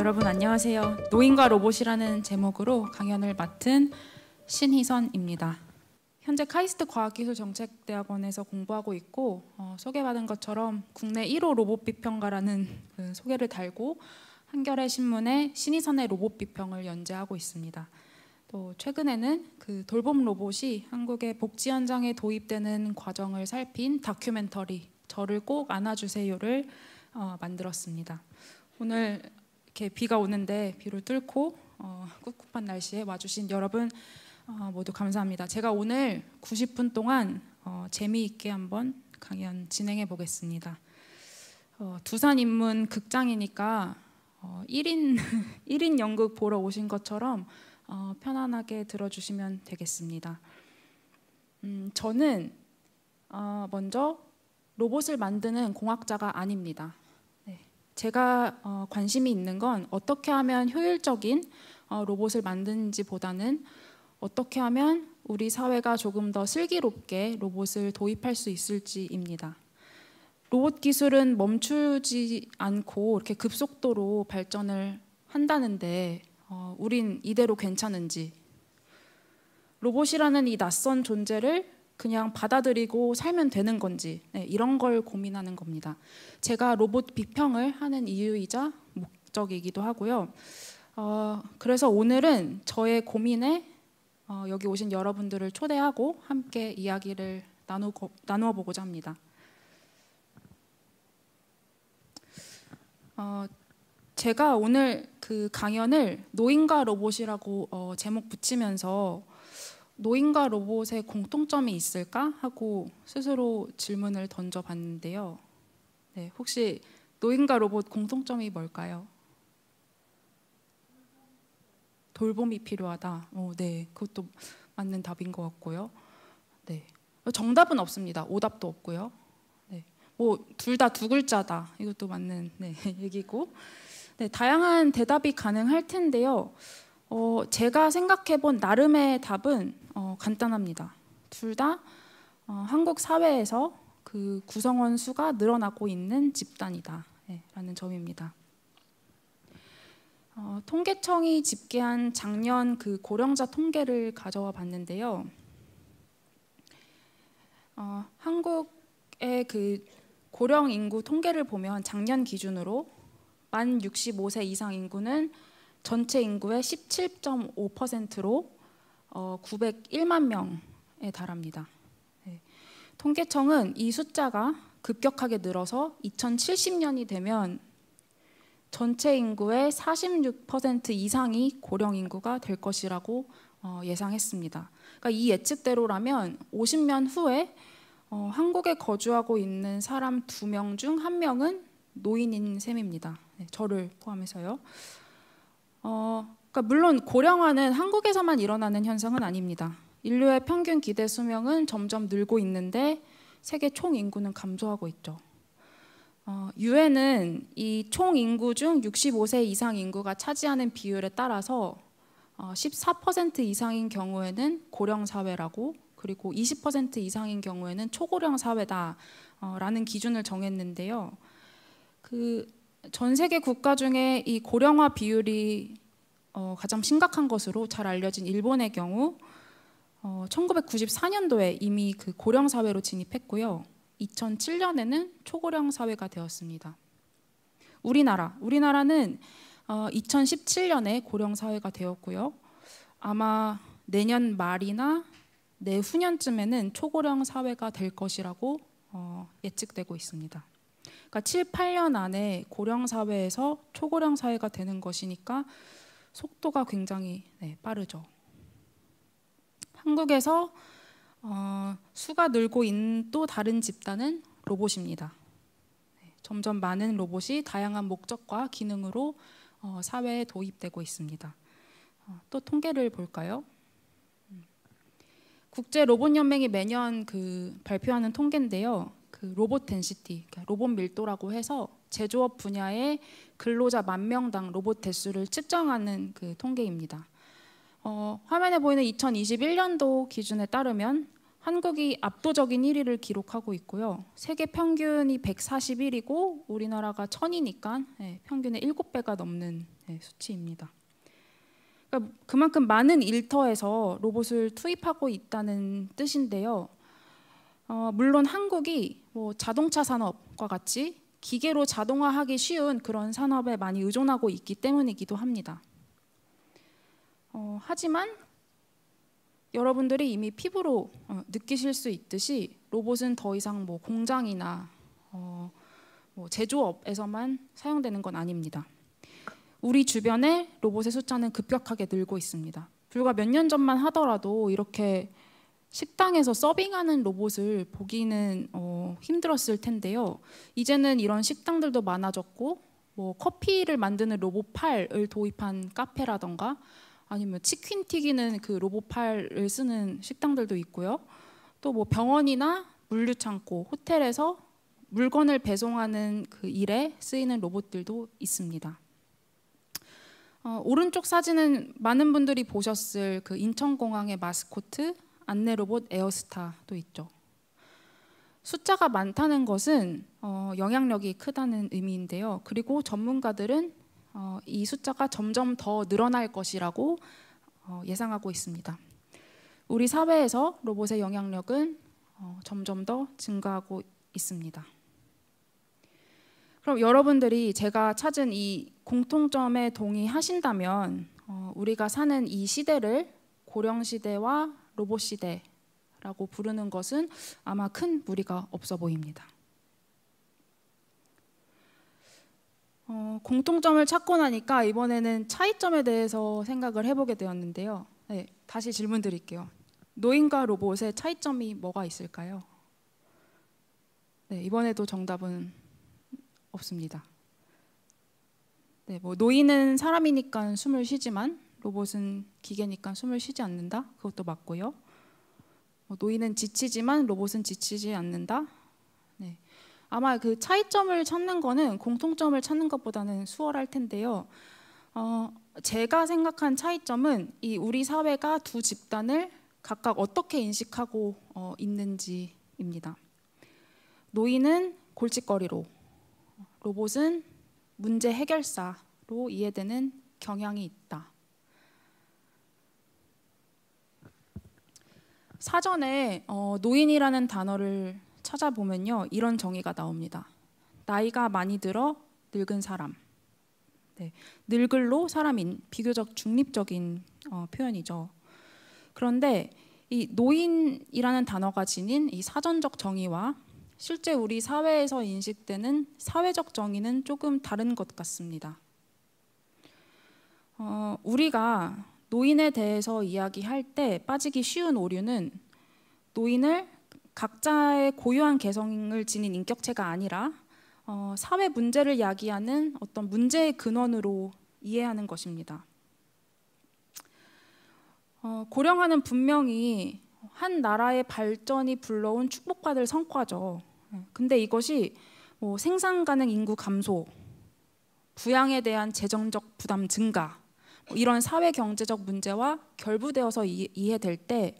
여러분 안녕하세요. 노인과 로봇이라는 제목으로 강연을 맡은 신희선입니다. 현재 카이스트 과학기술정책대학원에서 공부하고 있고 소개받은 것처럼 국내 1호 로봇 비평가라는 소개를 달고 한겨레 신문에 신희선의 로봇 비평을 연재하고 있습니다. 또 최근에는 돌봄 로봇이 한국의 복지 현장에 도입되는 과정을 살핀 다큐멘터리 저를 꼭 안아주세요를 만들었습니다. 오늘 이렇게 비가 오는데 비를 뚫고 꿉꿉한 날씨에 와주신 여러분 모두 감사합니다. 제가 오늘 90분 동안 재미있게 한번 강연 진행해 보겠습니다. 두산인문 극장이니까 1인 연극 보러 오신 것처럼 편안하게 들어주시면 되겠습니다. 저는 먼저 로봇을 만드는 공학자가 아닙니다. 제가 관심이 있는 건 어떻게 하면 효율적인 로봇을 만드는지보다는 어떻게 하면 우리 사회가 조금 더 슬기롭게 로봇을 도입할 수 있을지입니다. 로봇 기술은 멈추지 않고 이렇게 급속도로 발전을 한다는데 우린 이대로 괜찮은지, 로봇이라는 이 낯선 존재를 그냥 받아들이고 살면 되는 건지 이런 걸 고민하는 겁니다. 제가 로봇 비평을 하는 이유이자 목적이기도 하고요. 그래서 오늘은 저의 고민에 여기 오신 여러분들을 초대하고 함께 이야기를 나누어 보고자 합니다. 제가 오늘 강연을 노인과 로봇이라고 제목 붙이면서 노인과 로봇의 공통점이 있을까 하고 스스로 질문을 던져봤는데요. 혹시 노인과 로봇 공통점이 뭘까요? 돌봄이 필요하다. 네, 그것도 맞는 답인 것 같고요. 네, 정답은 없습니다. 오답도 없고요. 네, 뭐 둘 다 두 글자다. 이것도 맞는 얘기고. 네, 다양한 대답이 가능할 텐데요. 제가 생각해본 나름의 답은 간단합니다. 둘 다 한국 사회에서 구성원 수가 늘어나고 있는 집단이다 라는 점입니다. 통계청이 집계한 작년 고령자 통계를 가져와 봤는데요. 한국의 고령 인구 통계를 보면 작년 기준으로 만 65세 이상 인구는 전체 인구의 17.5%로 901만 명에 달합니다. 통계청은 이 숫자가 급격하게 늘어서 2070년이 되면 전체 인구의 46% 이상이 고령 인구가 될 것이라고 예상했습니다. 그러니까 이 예측대로라면 50년 후에 한국에 거주하고 있는 사람 2명 중 1명은 노인인 셈입니다. 저를 포함해서요. 그러니까 물론 고령화는 한국에서만 일어나는 현상은 아닙니다. 인류의 평균 기대 수명은 점점 늘고 있는데 세계 총 인구는 감소하고 있죠. 유엔은 이 총 인구 중 65세 이상 인구가 차지하는 비율에 따라서 14% 이상인 경우에는 고령 사회라고, 그리고 20% 이상인 경우에는 초고령 사회다라는 기준을 정했는데요. 전 세계 국가 중에 이 고령화 비율이 가장 심각한 것으로 잘 알려진 일본의 경우 1994년도에 이미 고령 사회로 진입했고요. 2007년에는 초고령 사회가 되었습니다. 우리나라는 2017년에 고령 사회가 되었고요. 아마 내년 말이나 내후년쯤에는 초고령 사회가 될 것이라고 예측되고 있습니다. 그러니까 7, 8년 안에 고령 사회에서 초고령 사회가 되는 것이니까 속도가 굉장히 빠르죠. 한국에서 수가 늘고 있는 또 다른 집단은 로봇입니다. 점점 많은 로봇이 다양한 목적과 기능으로 사회에 도입되고 있습니다. 또 통계를 볼까요? 국제 로봇 연맹이 매년 발표하는 통계인데요. 로봇 덴시티, 그러니까 로봇 밀도라고 해서 제조업 분야의 근로자 10,000명당 로봇 대수를 측정하는 통계입니다. 화면에 보이는 2021년도 기준에 따르면 한국이 압도적인 1위를 기록하고 있고요. 세계 평균이 141이고 우리나라가 1000이니까 평균의 7배가 넘는 수치입니다. 그러니까 그만큼 많은 일터에서 로봇을 투입하고 있다는 뜻인데요. 물론 한국이 뭐 자동차 산업과 같이 기계로 자동화하기 쉬운 그런 산업에 많이 의존하고 있기 때문이기도 합니다. 하지만 여러분들이 이미 피부로 느끼실 수 있듯이 로봇은 더 이상 뭐 공장이나 뭐 제조업에서만 사용되는 건 아닙니다. 우리 주변에 로봇의 숫자는 급격하게 늘고 있습니다. 불과 몇 년 전만 하더라도 이렇게 식당에서 서빙하는 로봇을 보기는 힘들었을 텐데요. 이제는 이런 식당들도 많아졌고 뭐 커피를 만드는 로봇팔을 도입한 카페라던가 아니면 치킨 튀기는 그 로봇팔을 쓰는 식당들도 있고요. 또 뭐 병원이나 물류창고, 호텔에서 물건을 배송하는 그 일에 쓰이는 로봇들도 있습니다. 오른쪽 사진은 많은 분들이 보셨을 그 인천공항의 마스코트 안내 로봇 에어스타도 있죠. 숫자가 많다는 것은 영향력이 크다는 의미인데요. 그리고 전문가들은 이 숫자가 점점 더 늘어날 것이라고 예상하고 있습니다. 우리 사회에서 로봇의 영향력은 점점 더 증가하고 있습니다. 그럼 여러분들이 제가 찾은 이 공통점에 동의하신다면 우리가 사는 이 시대를 고령시대와 로봇시대라고 부르는 것은 아마 큰 무리가 없어 보입니다. 공통점을 찾고 나니까 이번에는 차이점에 대해서 생각을 해보게 되었는데요. 네, 다시 질문 드릴게요. 노인과 로봇의 차이점이 뭐가 있을까요? 네, 이번에도 정답은 없습니다. 네, 뭐 노인은 사람이니까 숨을 쉬지만 로봇은 기계니까 숨을 쉬지 않는다. 그것도 맞고요. 노인은 지치지만 로봇은 지치지 않는다. 네. 아마 그 차이점을 찾는 거는 공통점을 찾는 것보다는 수월할 텐데요. 제가 생각한 차이점은 이 우리 사회가 두 집단을 각각 어떻게 인식하고 있는지입니다. 노인은 골칫거리로, 로봇은 문제 해결사로 이해되는 경향이 있다. 사전에 노인이라는 단어를 찾아보면요, 이런 정의가 나옵니다. 나이가 많이 들어 늙은 사람. 네, 늙을로 사람인 비교적 중립적인 표현이죠. 그런데 이 노인이라는 단어가 지닌 이 사전적 정의와 실제 우리 사회에서 인식되는 사회적 정의는 조금 다른 것 같습니다. 우리가 노인에 대해서 이야기할 때 빠지기 쉬운 오류는 노인을 각자의 고유한 개성을 지닌 인격체가 아니라 사회 문제를 야기하는 어떤 문제의 근원으로 이해하는 것입니다. 고령화는 분명히 한 나라의 발전이 불러온 축복받을 성과죠. 근데 이것이 뭐 생산 가능 인구 감소, 부양에 대한 재정적 부담 증가, 이런 사회 경제적 문제와 결부되어서 이해될 때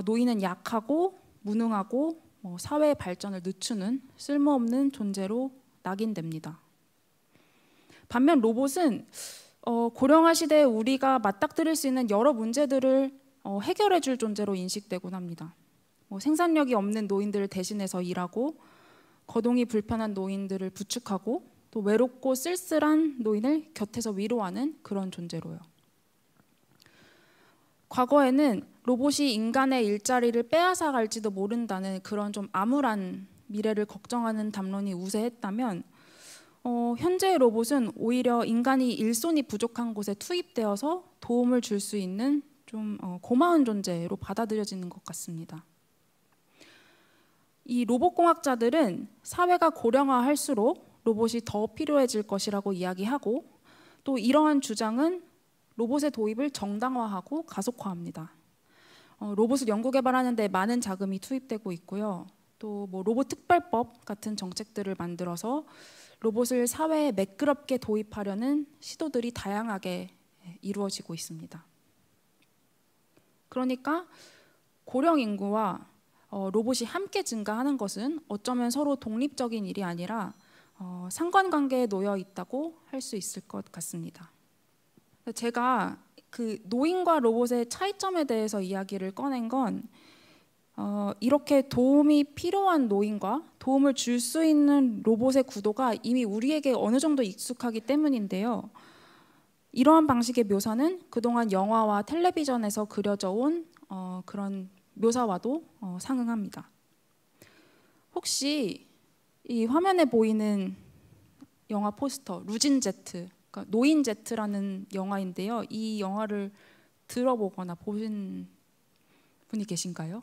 노인은 약하고 무능하고 사회의 발전을 늦추는 쓸모없는 존재로 낙인됩니다. 반면 로봇은 고령화 시대에 우리가 맞닥뜨릴 수 있는 여러 문제들을 해결해 줄 존재로 인식되곤 합니다. 생산력이 없는 노인들을 대신해서 일하고, 거동이 불편한 노인들을 부축하고, 또 외롭고 쓸쓸한 노인을 곁에서 위로하는 그런 존재로요. 과거에는 로봇이 인간의 일자리를 빼앗아 갈지도 모른다는 그런 좀 암울한 미래를 걱정하는 담론이 우세했다면 현재의 로봇은 오히려 인간이 일손이 부족한 곳에 투입되어서 도움을 줄 수 있는 좀 고마운 존재로 받아들여지는 것 같습니다. 이 로봇공학자들은 사회가 고령화할수록 로봇이 더 필요해질 것이라고 이야기하고, 또 이러한 주장은 로봇의 도입을 정당화하고 가속화합니다. 로봇을 연구 개발하는 데 많은 자금이 투입되고 있고요. 또 뭐 로봇 특별법 같은 정책들을 만들어서 로봇을 사회에 매끄럽게 도입하려는 시도들이 다양하게 이루어지고 있습니다. 그러니까 고령 인구와 로봇이 함께 증가하는 것은 어쩌면 서로 독립적인 일이 아니라 상관관계에 놓여 있다고 할 수 있을 것 같습니다. 제가 그 노인과 로봇의 차이점에 대해서 이야기를 꺼낸 건 이렇게 도움이 필요한 노인과 도움을 줄 수 있는 로봇의 구도가 이미 우리에게 어느 정도 익숙하기 때문인데요. 이러한 방식의 묘사는 그동안 영화와 텔레비전에서 그려져 온 그런 묘사와도 상응합니다. 혹시 이 화면에 보이는 영화 포스터 루진 제트, 그러니까 노인 제트라는 영화인데요. 이 영화를 들어보거나 보신 분이 계신가요?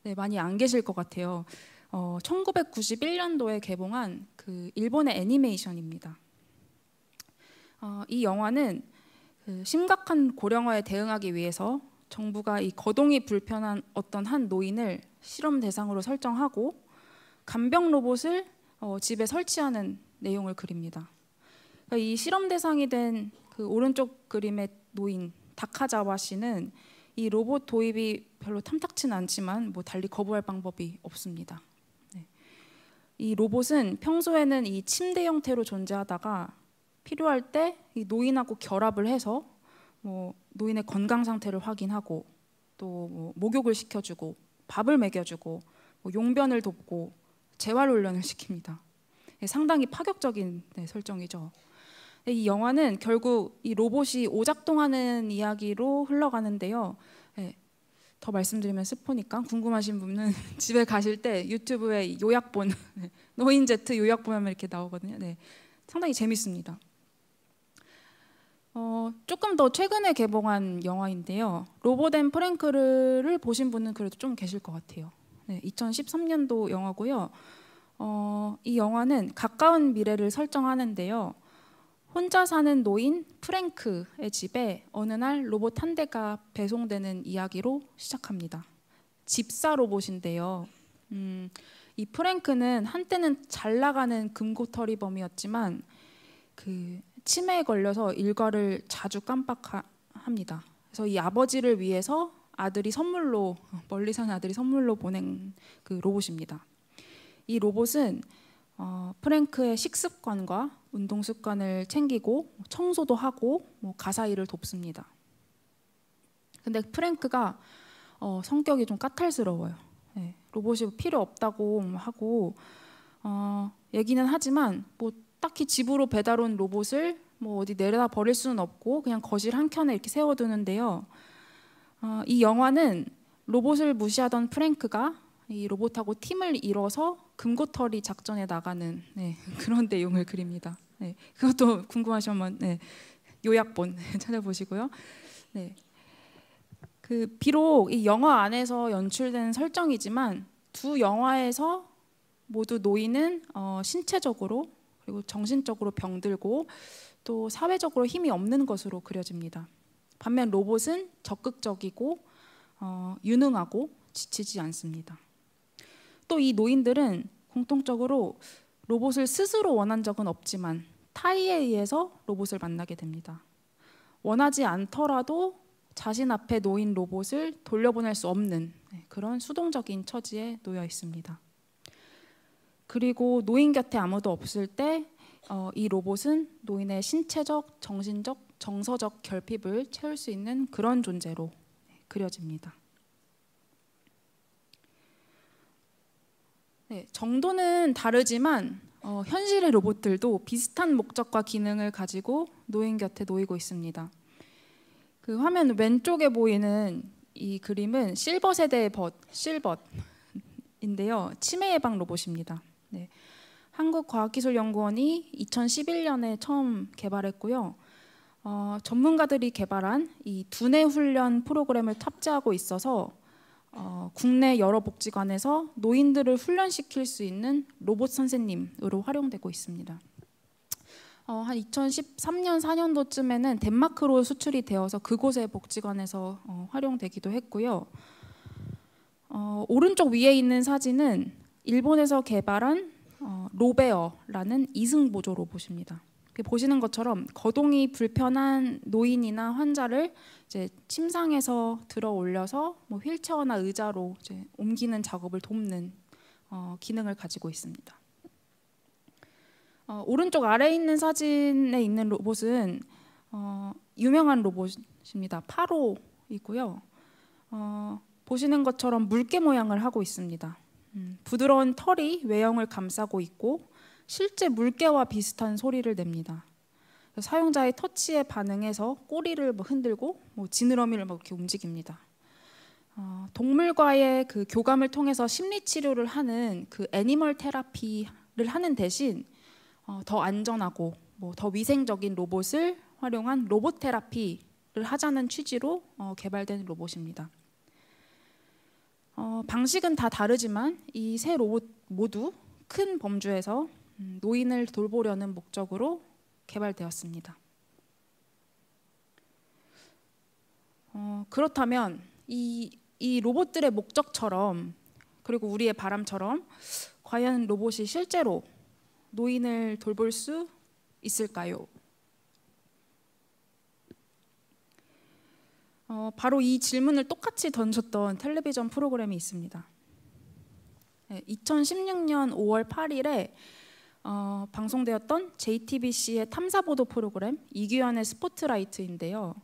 네, 많이 안 계실 것 같아요. 1991년도에 개봉한 그 일본의 애니메이션입니다. 이 영화는 그 심각한 고령화에 대응하기 위해서 정부가 이 거동이 불편한 어떤 한 노인을 실험 대상으로 설정하고 간병 로봇을 집에 설치하는 내용을 그립니다. 그러니까 이 실험 대상이 된 그 오른쪽 그림의 노인 다카자와 씨는 이 로봇 도입이 별로 탐탁치는 않지만 뭐 달리 거부할 방법이 없습니다. 네. 이 로봇은 평소에는 이 침대 형태로 존재하다가 필요할 때 이 노인하고 결합을 해서 뭐 노인의 건강 상태를 확인하고 또 뭐 목욕을 시켜주고 밥을 먹여주고 뭐 용변을 돕고 재활 훈련을 시킵니다. 상당히 파격적인 설정이죠. 이 영화는 결국 이 로봇이 오작동하는 이야기로 흘러가는데요. 더 말씀드리면 스포니까 궁금하신 분은 집에 가실 때 유튜브에 요약본 노인 제트 요약본 하면 이렇게 나오거든요. 네, 상당히 재밌습니다. 조금 더 최근에 개봉한 영화인데요. 로봇 앤 프랭크를 보신 분은 그래도 좀 계실 것 같아요. 네, 2013년도 영화고요. 이 영화는 가까운 미래를 설정하는데요. 혼자 사는 노인 프랭크의 집에 어느 날 로봇 한 대가 배송되는 이야기로 시작합니다. 집사 로봇인데요. 이 프랭크는 한때는 잘 나가는 금고털이범이었지만 그 치매에 걸려서 일과를 자주 깜빡합니다. 그래서 이 아버지를 위해서 아들이 선물로 멀리 사는 아들이 선물로 보낸 그 로봇입니다. 이 로봇은 프랭크의 식습관과 운동 습관을 챙기고 청소도 하고 뭐 가사 일을 돕습니다. 근데 프랭크가 성격이 좀 까탈스러워요. 네, 로봇이 필요 없다고 하고 얘기는 하지만 뭐 딱히 집으로 배달 온 로봇을 뭐 어디 내려다 버릴 수는 없고 그냥 거실 한 켠에 이렇게 세워두는데요. 이 영화는 로봇을 무시하던 프랭크가 이 로봇하고 팀을 이뤄서 금고털이 작전에 나가는 그런 내용을 그립니다. 네, 그것도 궁금하시면 요약본 찾아보시고요. 네, 그 비록 이 영화 안에서 연출된 설정이지만 두 영화에서 모두 노인은 신체적으로 그리고 정신적으로 병들고 또 사회적으로 힘이 없는 것으로 그려집니다. 반면 로봇은 적극적이고 유능하고 지치지 않습니다. 또 이 노인들은 공통적으로 로봇을 스스로 원한 적은 없지만 타의에 의해서 로봇을 만나게 됩니다. 원하지 않더라도 자신 앞에 놓인 로봇을 돌려보낼 수 없는 그런 수동적인 처지에 놓여 있습니다. 그리고 노인 곁에 아무도 없을 때 이 로봇은 노인의 신체적, 정신적, 정서적 결핍을 채울 수 있는 그런 존재로 그려집니다. 네, 정도는 다르지만 현실의 로봇들도 비슷한 목적과 기능을 가지고 노인 곁에 놓이고 있습니다. 그 화면 왼쪽에 보이는 이 그림은 실버 세대의 실벗인데요. 치매 예방 로봇입니다. 네. 한국과학기술연구원이 2011년에 처음 개발했고요. 전문가들이 개발한 이 두뇌 훈련 프로그램을 탑재하고 있어서 국내 여러 복지관에서 노인들을 훈련시킬 수 있는 로봇 선생님으로 활용되고 있습니다. 한 2013년, 4년도쯤에는 덴마크로 수출이 되어서 그곳의 복지관에서 활용되기도 했고요. 오른쪽 위에 있는 사진은 일본에서 개발한 로베어라는 이승보조 로봇입니다. 보시는 것처럼 거동이 불편한 노인이나 환자를 이제 침상에서 들어 올려서 뭐 휠체어나 의자로 이제 옮기는 작업을 돕는 기능을 가지고 있습니다. 오른쪽 아래에 있는 사진에 있는 로봇은 유명한 로봇입니다. 파로이고요. 보시는 것처럼 물개 모양을 하고 있습니다. 부드러운 털이 외형을 감싸고 있고 실제 물개와 비슷한 소리를 냅니다. 사용자의 터치에 반응해서 꼬리를 흔들고 지느러미를 이렇게 움직입니다. 동물과의 그 교감을 통해서 심리 치료를 하는 그 애니멀 테라피를 하는 대신 더 안전하고 더 위생적인 로봇을 활용한 로봇 테라피를 하자는 취지로 개발된 로봇입니다. 방식은 다 다르지만 이 세 로봇 모두 큰 범주에서 노인을 돌보려는 목적으로 개발되었습니다. 그렇다면 이 로봇들의 목적처럼 그리고 우리의 바람처럼 과연 로봇이 실제로 노인을 돌볼 수 있을까요? 바로 이 질문을 똑같이 던졌던 텔레비전 프로그램이 있습니다. 2016년 5월 8일에 방송되었던 JTBC의 탐사보도 프로그램 이규현의 스포트라이트인데요.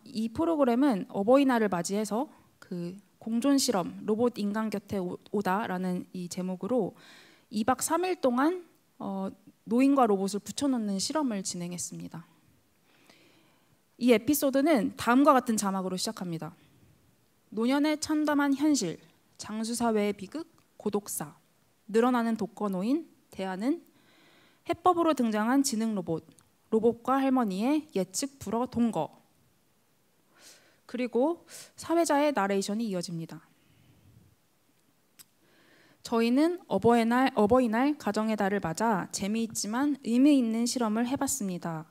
이 프로그램은 어버이날을 맞이해서 그 공존 실험 로봇 인간 곁에 오다라는 이 제목으로 2박 3일 동안 노인과 로봇을 붙여놓는 실험을 진행했습니다. 이 에피소드는 다음과 같은 자막으로 시작합니다. 노년에 참담한 현실, 장수사회의 비극, 고독사, 늘어나는 독거노인, 대안은 해법으로 등장한 지능 로봇, 로봇과 할머니의 예측 불허 동거. 그리고 사회자의 나레이션이 이어집니다. 저희는 어버이날 가정의 달을 맞아 재미있지만 의미 있는 실험을 해봤습니다.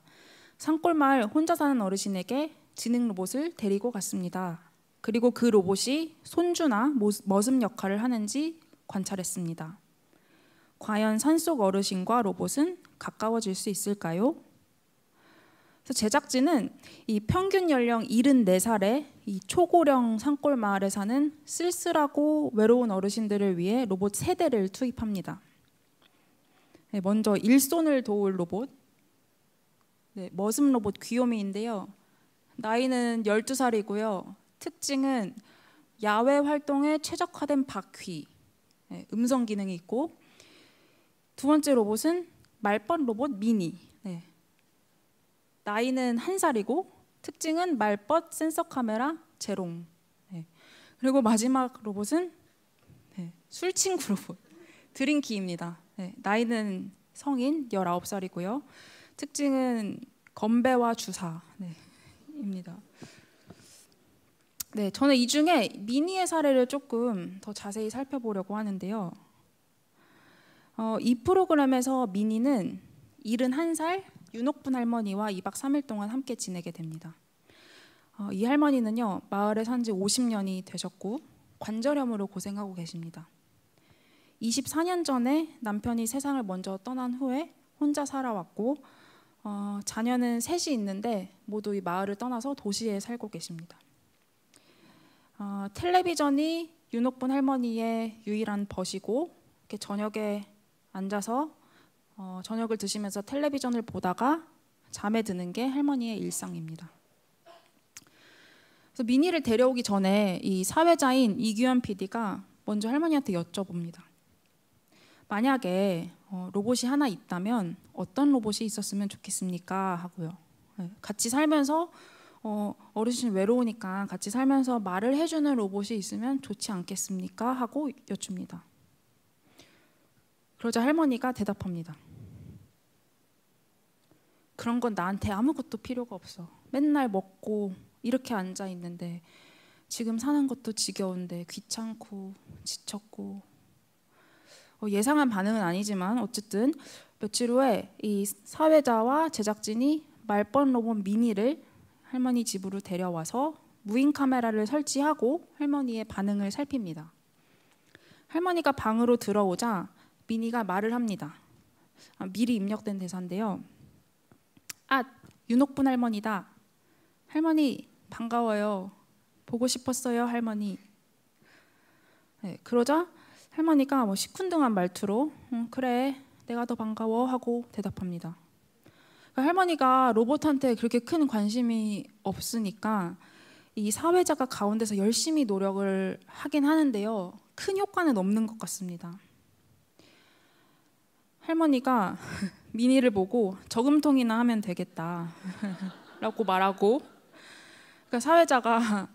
산골마을 혼자 사는 어르신에게 지능 로봇을 데리고 갔습니다. 그리고 그 로봇이 손주나 머슴 역할을 하는지 관찰했습니다. 과연 산속 어르신과 로봇은 가까워질 수 있을까요? 그래서 제작진은 이 평균 연령 74살의 이 초고령 산골 마을에 사는 쓸쓸하고 외로운 어르신들을 위해 로봇 3대를 투입합니다. 먼저 일손을 도울 로봇, 머슴 로봇 귀요미인데요. 나이는 12살이고요. 특징은 야외 활동에 최적화된 바퀴, 음성 기능이 있고, 두 번째 로봇은 말벗 로봇 미니. 나이는 1살이고 특징은 말벗 센서 카메라 제롱. 그리고 마지막 로봇은 술친구 로봇 드링키입니다. 나이는 성인 19살이고요. 특징은 건배와 주사입니다. 저는 이 중에 미니의 사례를 조금 더 자세히 살펴보려고 하는데요. 이 프로그램에서 미니는 71살 윤옥분 할머니와 2박 3일 동안 함께 지내게 됩니다. 이 할머니는요, 마을에 산 지 50년이 되셨고 관절염으로 고생하고 계십니다. 24년 전에 남편이 세상을 먼저 떠난 후에 혼자 살아왔고 자녀는 셋이 있는데 모두 이 마을을 떠나서 도시에 살고 계십니다. 텔레비전이 윤옥분 할머니의 유일한 벗이고 이렇게 저녁에 앉아서 저녁을 드시면서 텔레비전을 보다가 잠에 드는 게 할머니의 일상입니다. 그래서 미니를 데려오기 전에 이 사회자인 이규현 PD가 먼저 할머니한테 여쭤봅니다. 만약에 로봇이 하나 있다면 어떤 로봇이 있었으면 좋겠습니까? 하고요. 같이 살면서 어르신 외로우니까 같이 살면서 말을 해주는 로봇이 있으면 좋지 않겠습니까? 하고 여쭙니다. 그러자 할머니가 대답합니다. 그런 건 나한테 아무것도 필요가 없어. 맨날 먹고 이렇게 앉아 있는데 지금 사는 것도 지겨운데 귀찮고 지쳤고. 예상한 반응은 아니지만 어쨌든 며칠 후에 이 사회자와 제작진이 말벗 로봇 미니를 할머니 집으로 데려와서 무인 카메라를 설치하고 할머니의 반응을 살핍니다. 할머니가 방으로 들어오자 미니가 말을 합니다. 미리 입력된 대사인데요. 아, 윤옥분 할머니다. 할머니 반가워요. 보고 싶었어요, 할머니. 네, 그러자 할머니가 뭐 시큰둥한 말투로 그래, 내가 더 반가워 하고 대답합니다. 그러니까 할머니가 로봇한테 그렇게 큰 관심이 없으니까 이 사회자가 가운데서 열심히 노력을 하긴 하는데요. 큰 효과는 없는 것 같습니다. 할머니가 미니를 보고 저금통이나 하면 되겠다 라고 말하고, 그러니까 사회자가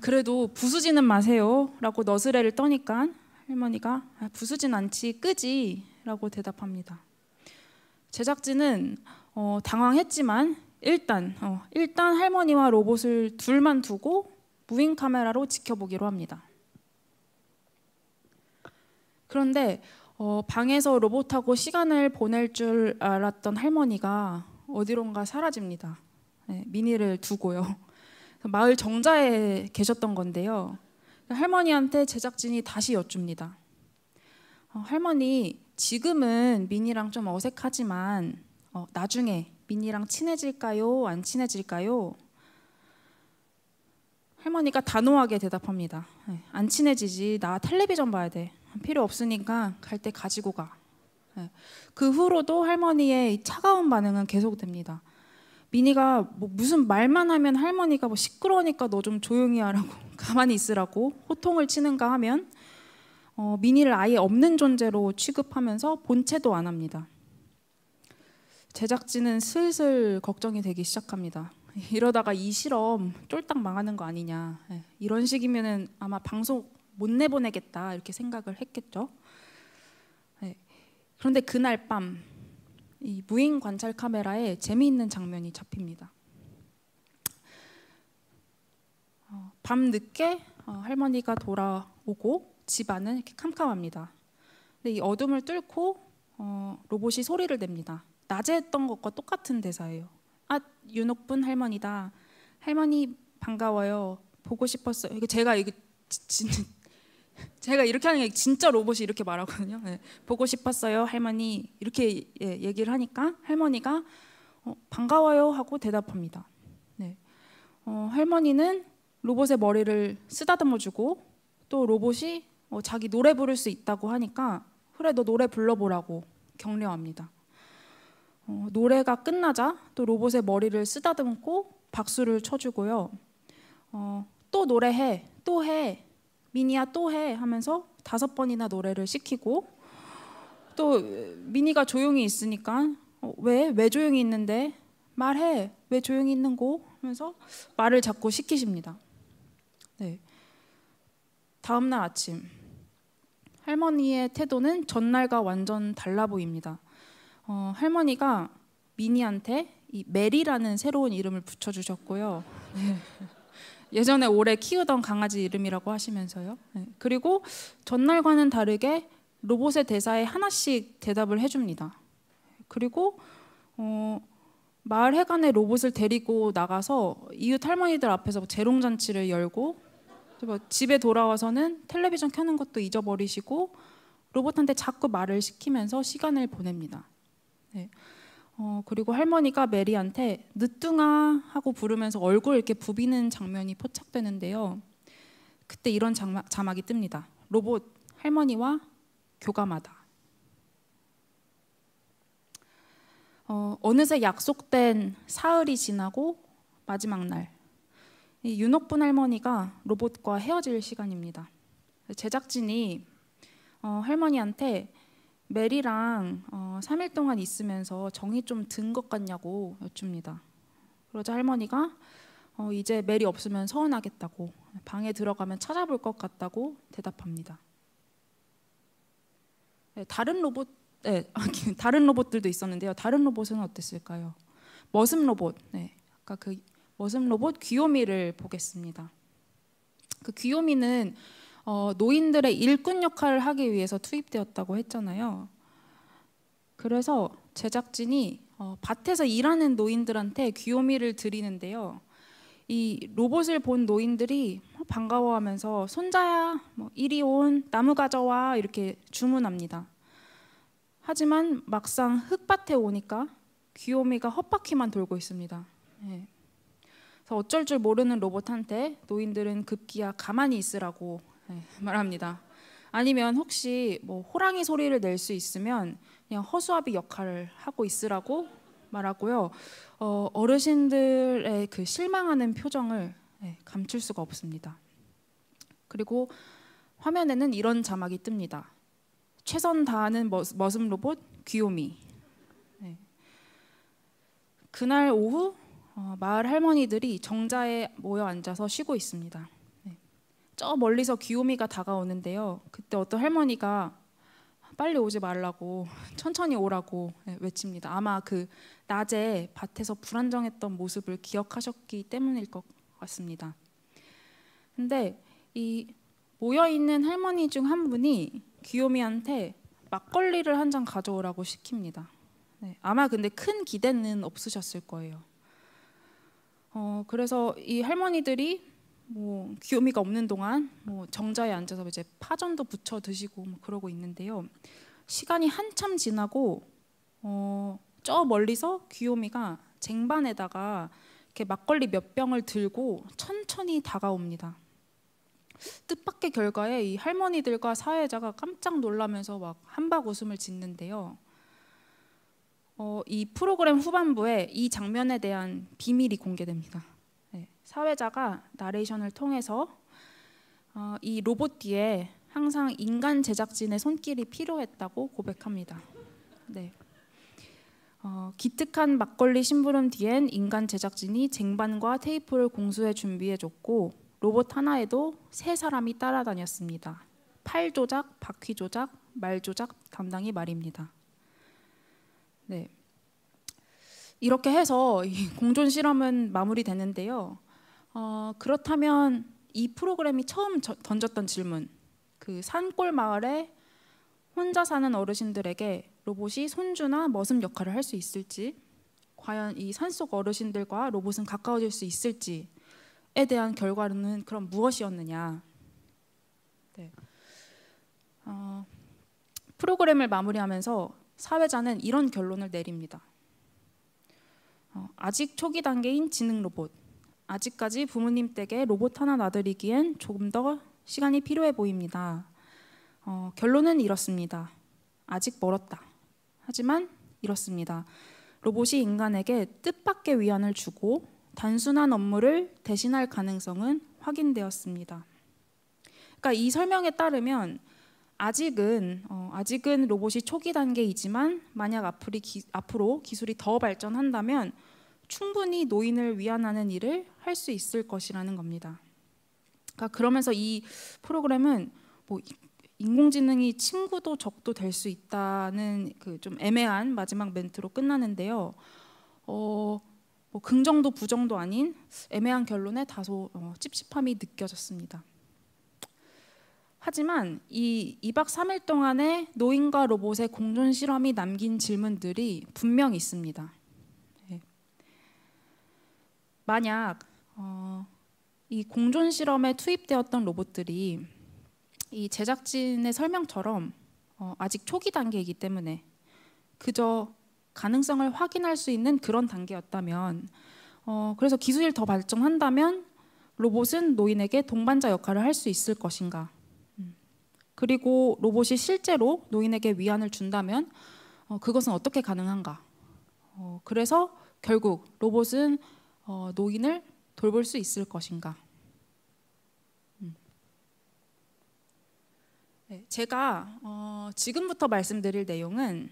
그래도 부수지는 마세요 라고 너스레를 떠니까 할머니가 부수진 않지, 끄지 라고 대답합니다. 제작진은 당황했지만 일단 할머니와 로봇을 둘만 두고 무인 카메라로 지켜보기로 합니다. 그런데 방에서 로봇하고 시간을 보낼 줄 알았던 할머니가 어디론가 사라집니다. 네, 미니를 두고요. 마을 정자에 계셨던 건데요. 할머니한테 제작진이 다시 여쭙니다. 할머니, 지금은 미니랑 좀 어색하지만 나중에 미니랑 친해질까요? 안 친해질까요? 할머니가 단호하게 대답합니다. 네, 안 친해지지. 나 텔레비전 봐야 돼. 필요 없으니까 갈 때 가지고 가. 네. 그 후로도 할머니의 차가운 반응은 계속됩니다. 미니가 무슨 말만 하면 할머니가 시끄러우니까 너 좀 조용히 하라고 가만히 있으라고 호통을 치는가 하면 미니를 아예 없는 존재로 취급하면서 본체도 안 합니다. 제작진은 슬슬 걱정이 되기 시작합니다. 이러다가 이 실험 쫄딱 망하는 거 아니냐. 이런 식이면은 아마 방송 못 내보내겠다 이렇게 생각을 했겠죠. 그런데 그날 밤 이 무인 관찰 카메라에 재미있는 장면이 잡힙니다. 밤 늦게 할머니가 돌아오고 집안은 이렇게 캄캄합니다. 근데 이 어둠을 뚫고 로봇이 소리를 냅니다. 낮에 했던 것과 똑같은 대사예요. 아, 윤옥분 할머니다. 할머니 반가워요. 보고 싶었어요. 제가 이렇게 하는 게 진짜 로봇이 이렇게 말하거든요. 네. 보고 싶었어요, 할머니. 이렇게 얘기를 하니까 할머니가 반가워요 하고 대답합니다. 네. 할머니는 로봇의 머리를 쓰다듬어주고 또 로봇이 자기 노래 부를 수 있다고 하니까 그래, 너 노래 불러보라고 격려합니다. 노래가 끝나자 또 로봇의 머리를 쓰다듬고 박수를 쳐주고요. 또 노래해, 또 해. 미니야 또 해 하면서 5번이나 노래를 시키고, 또 미니가 조용히 있으니까 왜 조용히 있는데 말해, 왜 조용히 있는고 하면서 말을 자꾸 시키십니다. 네. 다음 날 아침 할머니의 태도는 전날과 완전 달라 보입니다. 할머니가 미니한테 이 메리라는 새로운 이름을 붙여주셨고요. 네. 예전에 오래 키우던 강아지 이름이라고 하시면서요. 네. 그리고 전날과는 다르게 로봇의 대사에 하나씩 대답을 해줍니다. 그리고 마을 해관에 로봇을 데리고 나가서 이웃 할머니들 앞에서 재롱잔치를 열고, 집에 돌아와서는 텔레비전 켜는 것도 잊어버리시고 로봇한테 자꾸 말을 시키면서 시간을 보냅니다. 네. 그리고 할머니가 메리한테 늦둥아 하고 부르면서 얼굴 이렇게 부비는 장면이 포착되는데요. 그때 이런 자막이 뜹니다. 로봇 할머니와 교감하다. 어느새 약속된 사흘이 지나고 마지막 날, 이 윤옥분 할머니가 로봇과 헤어질 시간입니다. 제작진이 할머니한테 메리랑 3일 동안 있으면서 정이 좀 든 것 같냐고 여쭙니다. 그러자 할머니가 이제 메리 없으면 서운하겠다고, 방에 들어가면 찾아볼 것 같다고 대답합니다. 네, 다른 로봇들도 있었는데요. 다른 로봇은 어땠을까요? 머슴 로봇. 네, 아까 그 머슴 로봇 귀요미를 보겠습니다. 그 귀요미는 노인들의 일꾼 역할을 하기 위해서 투입되었다고 했잖아요. 그래서 제작진이 밭에서 일하는 노인들한테 귀요미를 드리는데요. 이 로봇을 본 노인들이 반가워하면서 손자야, 이리 온, 나무 가져와 이렇게 주문합니다. 하지만 막상 흙밭에 오니까 귀요미가 헛바퀴만 돌고 있습니다. 예. 그래서 어쩔 줄 모르는 로봇한테 노인들은 급기야 가만히 있으라고 말합니다. 아니면 혹시 뭐 호랑이 소리를 낼 수 있으면 그냥 허수아비 역할을 하고 있으라고 말하고요. 어르신들의 그 실망하는 표정을 감출 수가 없습니다. 그리고 화면에는 이런 자막이 뜹니다. 최선 다하는 머슴 로봇 귀요미. 그날 오후 마을 할머니들이 정자에 모여 앉아서 쉬고 있습니다. 저 멀리서 귀요미가 다가오는데요. 그때 어떤 할머니가 빨리 오지 말라고 천천히 오라고 외칩니다. 아마 그 낮에 밭에서 불안정했던 모습을 기억하셨기 때문일 것 같습니다. 근데 이 모여있는 할머니 중 한 분이 귀요미한테 막걸리를 한 잔 가져오라고 시킵니다. 아마 근데 큰 기대는 없으셨을 거예요. 그래서 이 할머니들이 뭐 귀요미가 없는 동안 뭐 정자에 앉아서 이제 파전도 부쳐 드시고 뭐 그러고 있는데요. 시간이 한참 지나고 저 멀리서 귀요미가 쟁반에다가 이렇게 막걸리 몇 병을 들고 천천히 다가옵니다. 뜻밖의 결과에 이 할머니들과 사회자가 깜짝 놀라면서 막 한박 웃음을 짓는데요. 이 프로그램 후반부에 이 장면에 대한 비밀이 공개됩니다. 사회자가 나레이션을 통해서 이 로봇 뒤에 항상 인간 제작진의 손길이 필요했다고 고백합니다. 기특한 막걸리 심부름 뒤엔 인간 제작진이 쟁반과 테이프를 공수해 준비해줬고 로봇 하나에도 3사람이 따라다녔습니다. 팔 조작, 바퀴 조작, 말 조작 담당이 말입니다. 이렇게 해서 이 공존 실험은 마무리되는데요. 그렇다면 이 프로그램이 처음 던졌던 질문, 그 산골 마을에 혼자 사는 어르신들에게 로봇이 손주나 머슴 역할을 할 수 있을지, 과연 이 산속 어르신들과 로봇은 가까워질 수 있을지에 대한 결과는 그럼 무엇이었느냐. 프로그램을 마무리하면서 사회자는 이런 결론을 내립니다. 아직 초기 단계인 지능 로봇, 아직까지 부모님 댁에 로봇 하나 놔드리기엔 조금 더 시간이 필요해 보입니다. 결론은 이렇습니다. 아직 멀었다. 하지만 이렇습니다. 로봇이 인간에게 뜻밖의 위안을 주고 단순한 업무를 대신할 가능성은 확인되었습니다. 그러니까 이 설명에 따르면 아직은 로봇이 초기 단계이지만 만약 앞으로 기술이 더 발전한다면 충분히 노인을 위안하는 일을 할 수 있을 것이라는 겁니다. 그러니까 그러면서 이 프로그램은 뭐 인공지능이 친구도 적도 될 수 있다는 그 좀 애매한 마지막 멘트로 끝나는데요. 뭐 긍정도 부정도 아닌 애매한 결론에 다소 찝찝함이 느껴졌습니다. 하지만 이 2박 3일 동안의 노인과 로봇의 공존 실험이 남긴 질문들이 분명 있습니다. 만약 이 공존 실험에 투입되었던 로봇들이 이 제작진의 설명처럼 아직 초기 단계이기 때문에 그저 가능성을 확인할 수 있는 그런 단계였다면, 그래서 기술이 더 발전한다면 로봇은 노인에게 동반자 역할을 할 수 있을 것인가? 그리고 로봇이 실제로 노인에게 위안을 준다면 그것은 어떻게 가능한가? 그래서 결국 로봇은 노인을 돌볼 수 있을 것인가? 제가 지금부터 말씀드릴 내용은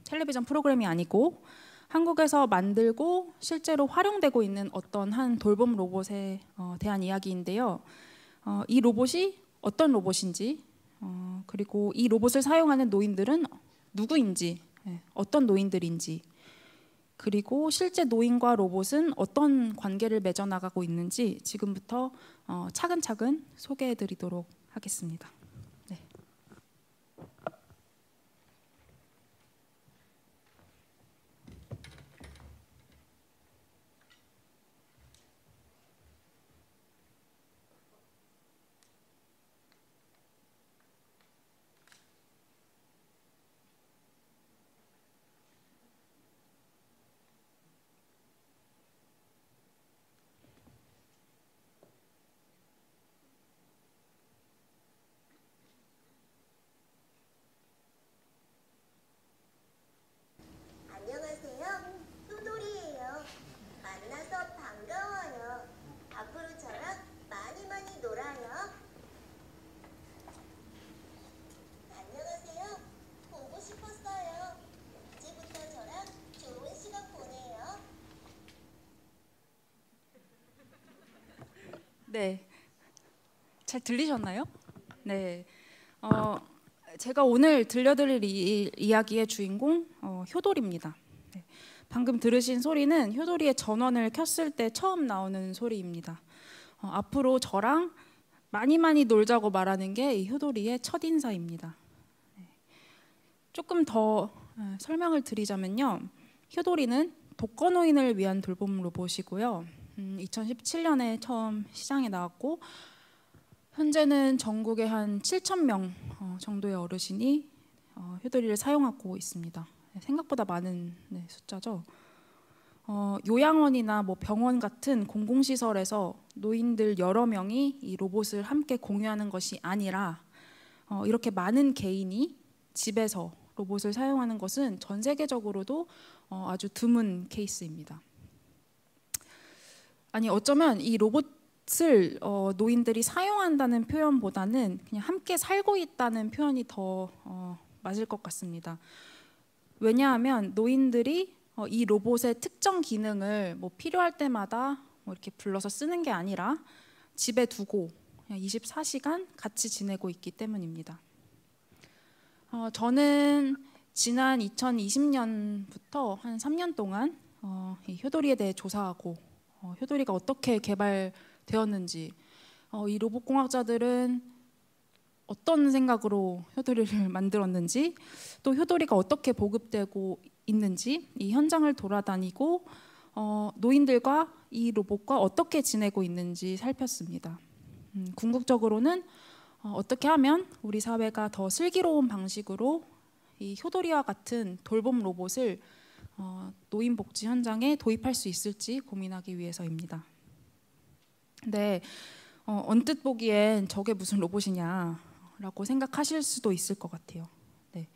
텔레비전 프로그램이 아니고 한국에서 만들고 실제로 활용되고 있는 어떤 한 돌봄 로봇에 대한 이야기인데요. 이 로봇이 어떤 로봇인지, 그리고 이 로봇을 사용하는 노인들은 누구인지, 어떤 노인들인지, 그리고 실제 노인과 로봇은 어떤 관계를 맺어 나가고 있는지 지금부터 차근차근 소개해 드리도록 하겠습니다. 네, 잘 들리셨나요? 네, 제가 오늘 들려드릴 이야기의 주인공 효돌입니다. 네, 방금 들으신 소리는 효돌이의 전원을 켰을 때 처음 나오는 소리입니다. 앞으로 저랑 많이 놀자고 말하는 게 이 효돌이의 첫 인사입니다. 네, 조금 더 설명을 드리자면요, 효돌이는 독거노인을 위한 돌봄 로봇이고요. 2017년에 처음 시장에 나왔고 현재는 전국에 한 7,000명 정도의 어르신이 효돌이를 사용하고 있습니다. 생각보다 많은 숫자죠. 요양원이나 뭐 병원 같은 공공시설에서 노인들 여러 명이 이 로봇을 함께 공유하는 것이 아니라 이렇게 많은 개인이 집에서 로봇을 사용하는 것은 전 세계적으로도 아주 드문 케이스입니다. 아니, 어쩌면 이 로봇을 노인들이 사용한다는 표현보다는 그냥 함께 살고 있다는 표현이 더 맞을 것 같습니다. 왜냐하면 노인들이 이 로봇의 특정 기능을 뭐 필요할 때마다 뭐 이렇게 불러서 쓰는 게 아니라 집에 두고 그냥 24시간 같이 지내고 있기 때문입니다. 저는 지난 2020년부터 한 3년 동안 이 효돌이에 대해 조사하고 효돌이가 어떻게 개발되었는지, 이 로봇공학자들은 어떤 생각으로 효돌이를 만들었는지, 또 효돌이가 어떻게 보급되고 있는지 이 현장을 돌아다니고 노인들과 이 로봇과 어떻게 지내고 있는지 살폈습니다. 궁극적으로는 어떻게 하면 우리 사회가 더 슬기로운 방식으로 이 효돌이와 같은 돌봄 로봇을 노인 복지 현장에 도입할 수 있을지 고민하기 위해서입니다. 근데 언뜻 보기엔 저게 무슨 로봇이냐라고 생각하실 수도 있을 것 같아요. 네.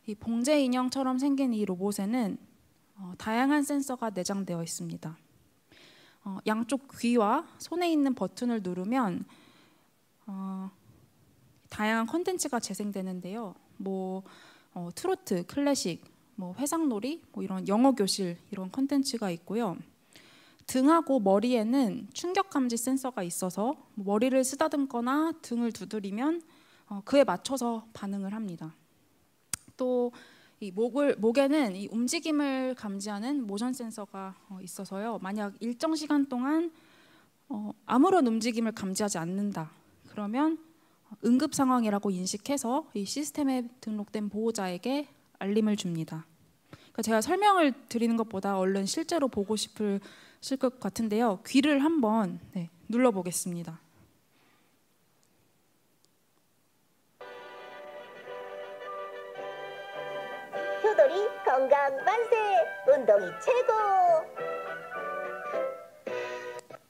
이 봉제 인형처럼 생긴 이 로봇에는 다양한 센서가 내장되어 있습니다. 양쪽 귀와 손에 있는 버튼을 누르면 다양한 컨텐츠가 재생되는데요. 뭐 트로트, 클래식, 뭐 회상놀이, 뭐 이런 영어 교실 이런 컨텐츠가 있고요. 등하고 머리에는 충격 감지 센서가 있어서 머리를 쓰다듬거나 등을 두드리면 그에 맞춰서 반응을 합니다. 또 이 목에는 이 움직임을 감지하는 모션 센서가 있어서요. 만약 일정 시간 동안 아무런 움직임을 감지하지 않는다, 그러면 응급 상황이라고 인식해서 이 시스템에 등록된 보호자에게 알림을 줍니다. 그러니까 제가 설명을 드리는 것보다 얼른 실제로 보고 싶으실 것 같은데요. 귀를 한번 눌러보겠습니다. 효돌이 건강 만세! 운동이 최고!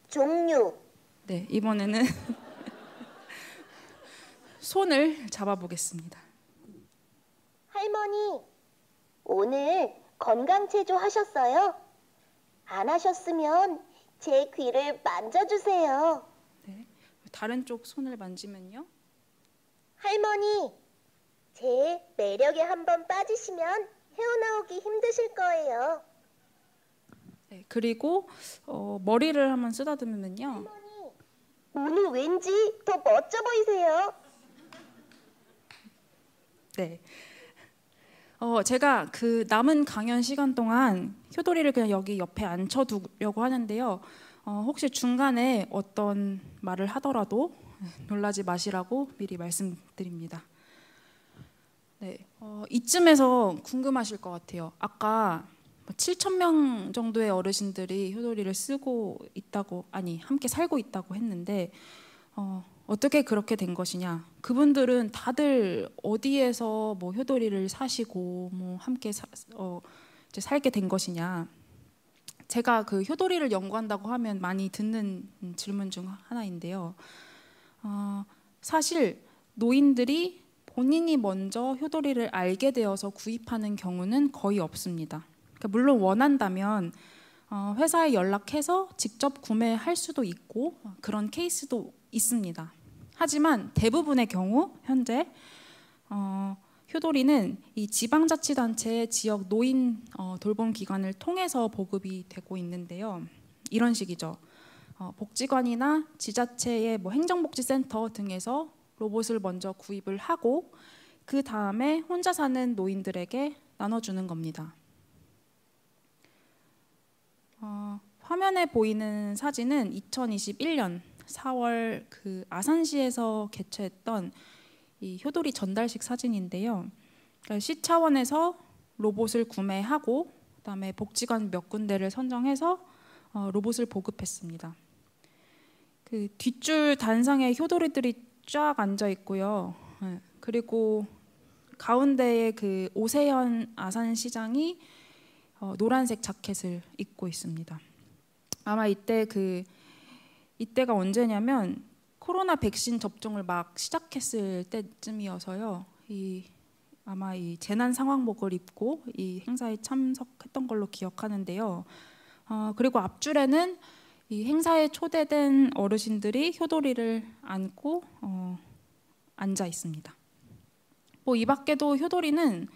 종류. 네, 이번에는 손을 잡아보겠습니다. 할머니, 오늘 건강체조 하셨어요? 안 하셨으면 제 귀를 만져주세요. 네, 다른 쪽 손을 만지면요. 할머니, 제 매력에 한번 빠지시면 헤어나오기 힘드실 거예요. 네, 그리고 머리를 한번 쓰다듬으면요. 할머니, 오늘 왠지 더 멋져 보이세요. 네. 제가 그 남은 강연 시간 동안 효돌이를 그냥 여기 옆에 앉혀두려고 하는데요. 혹시 중간에 어떤 말을 하더라도 놀라지 마시라고 미리 말씀드립니다. 네, 이쯤에서 궁금하실 것 같아요. 아까 7,000명 정도의 어르신들이 효돌이를 쓰고 있다고, 아니 함께 살고 있다고 했는데 어떻게 그렇게 된 것이냐? 그분들은 다들 어디에서 뭐 효돌이를 사시고 뭐 함께 이제 살게 된 것이냐? 제가 그 효돌이를 연구한다고 하면 많이 듣는 질문 중 하나인데요. 사실 노인들이 본인이 먼저 효돌이를 알게 되어서 구입하는 경우는 거의 없습니다. 그러니까 물론 원한다면 회사에 연락해서 직접 구매할 수도 있고 그런 케이스도 있습니다. 하지만 대부분의 경우 현재 효돌이는 이 지방자치단체의 지역 노인 돌봄 기관을 통해서 보급이 되고 있는데요. 이런 식이죠. 복지관이나 지자체의 뭐 행정복지센터 등에서 로봇을 먼저 구입을 하고 그 다음에 혼자 사는 노인들에게 나눠주는 겁니다. 화면에 보이는 사진은 2021년 4월 그 아산시에서 개최했던 이 효도리 전달식 사진인데요. 그러니까 시 차원에서 로봇을 구매하고 그다음에 복지관 몇 군데를 선정해서 로봇을 보급했습니다. 그 뒷줄 단상에 효도리들이 쫙 앉아 있고요. 그리고 가운데에 그 오세현 아산시장이 노란색 자켓을 입고 있습니다. 아마 이때가 언제냐면 코로나 백신 접종을 막 시작했을 때쯤이어서요. 아마 이 재난 상황복을 입고 이 행사에 참석했던 걸로 기억하는데요. 그리고 앞줄에는 이 행사에 초대된 어르신들이 효도리를 안고 앉아 있습니다. 뭐 이 밖에도 효도리는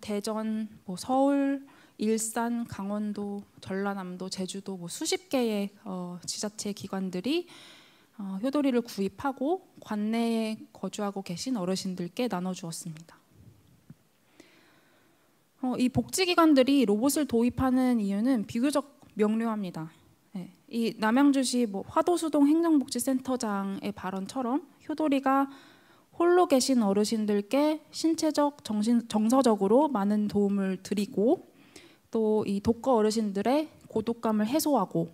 대전, 뭐 서울, 일산, 강원도, 전라남도, 제주도 뭐 수십 개의 지자체 기관들이 효도리를 구입하고 관내에 거주하고 계신 어르신들께 나눠주었습니다. 이 복지기관들이 로봇을 도입하는 이유는 비교적 명료합니다. 이 남양주시 뭐 화도수동 행정복지센터장의 발언처럼 효도리가 홀로 계신 어르신들께 신체적, 정서적으로 많은 도움을 드리고 또 이 독거 어르신들의 고독감을 해소하고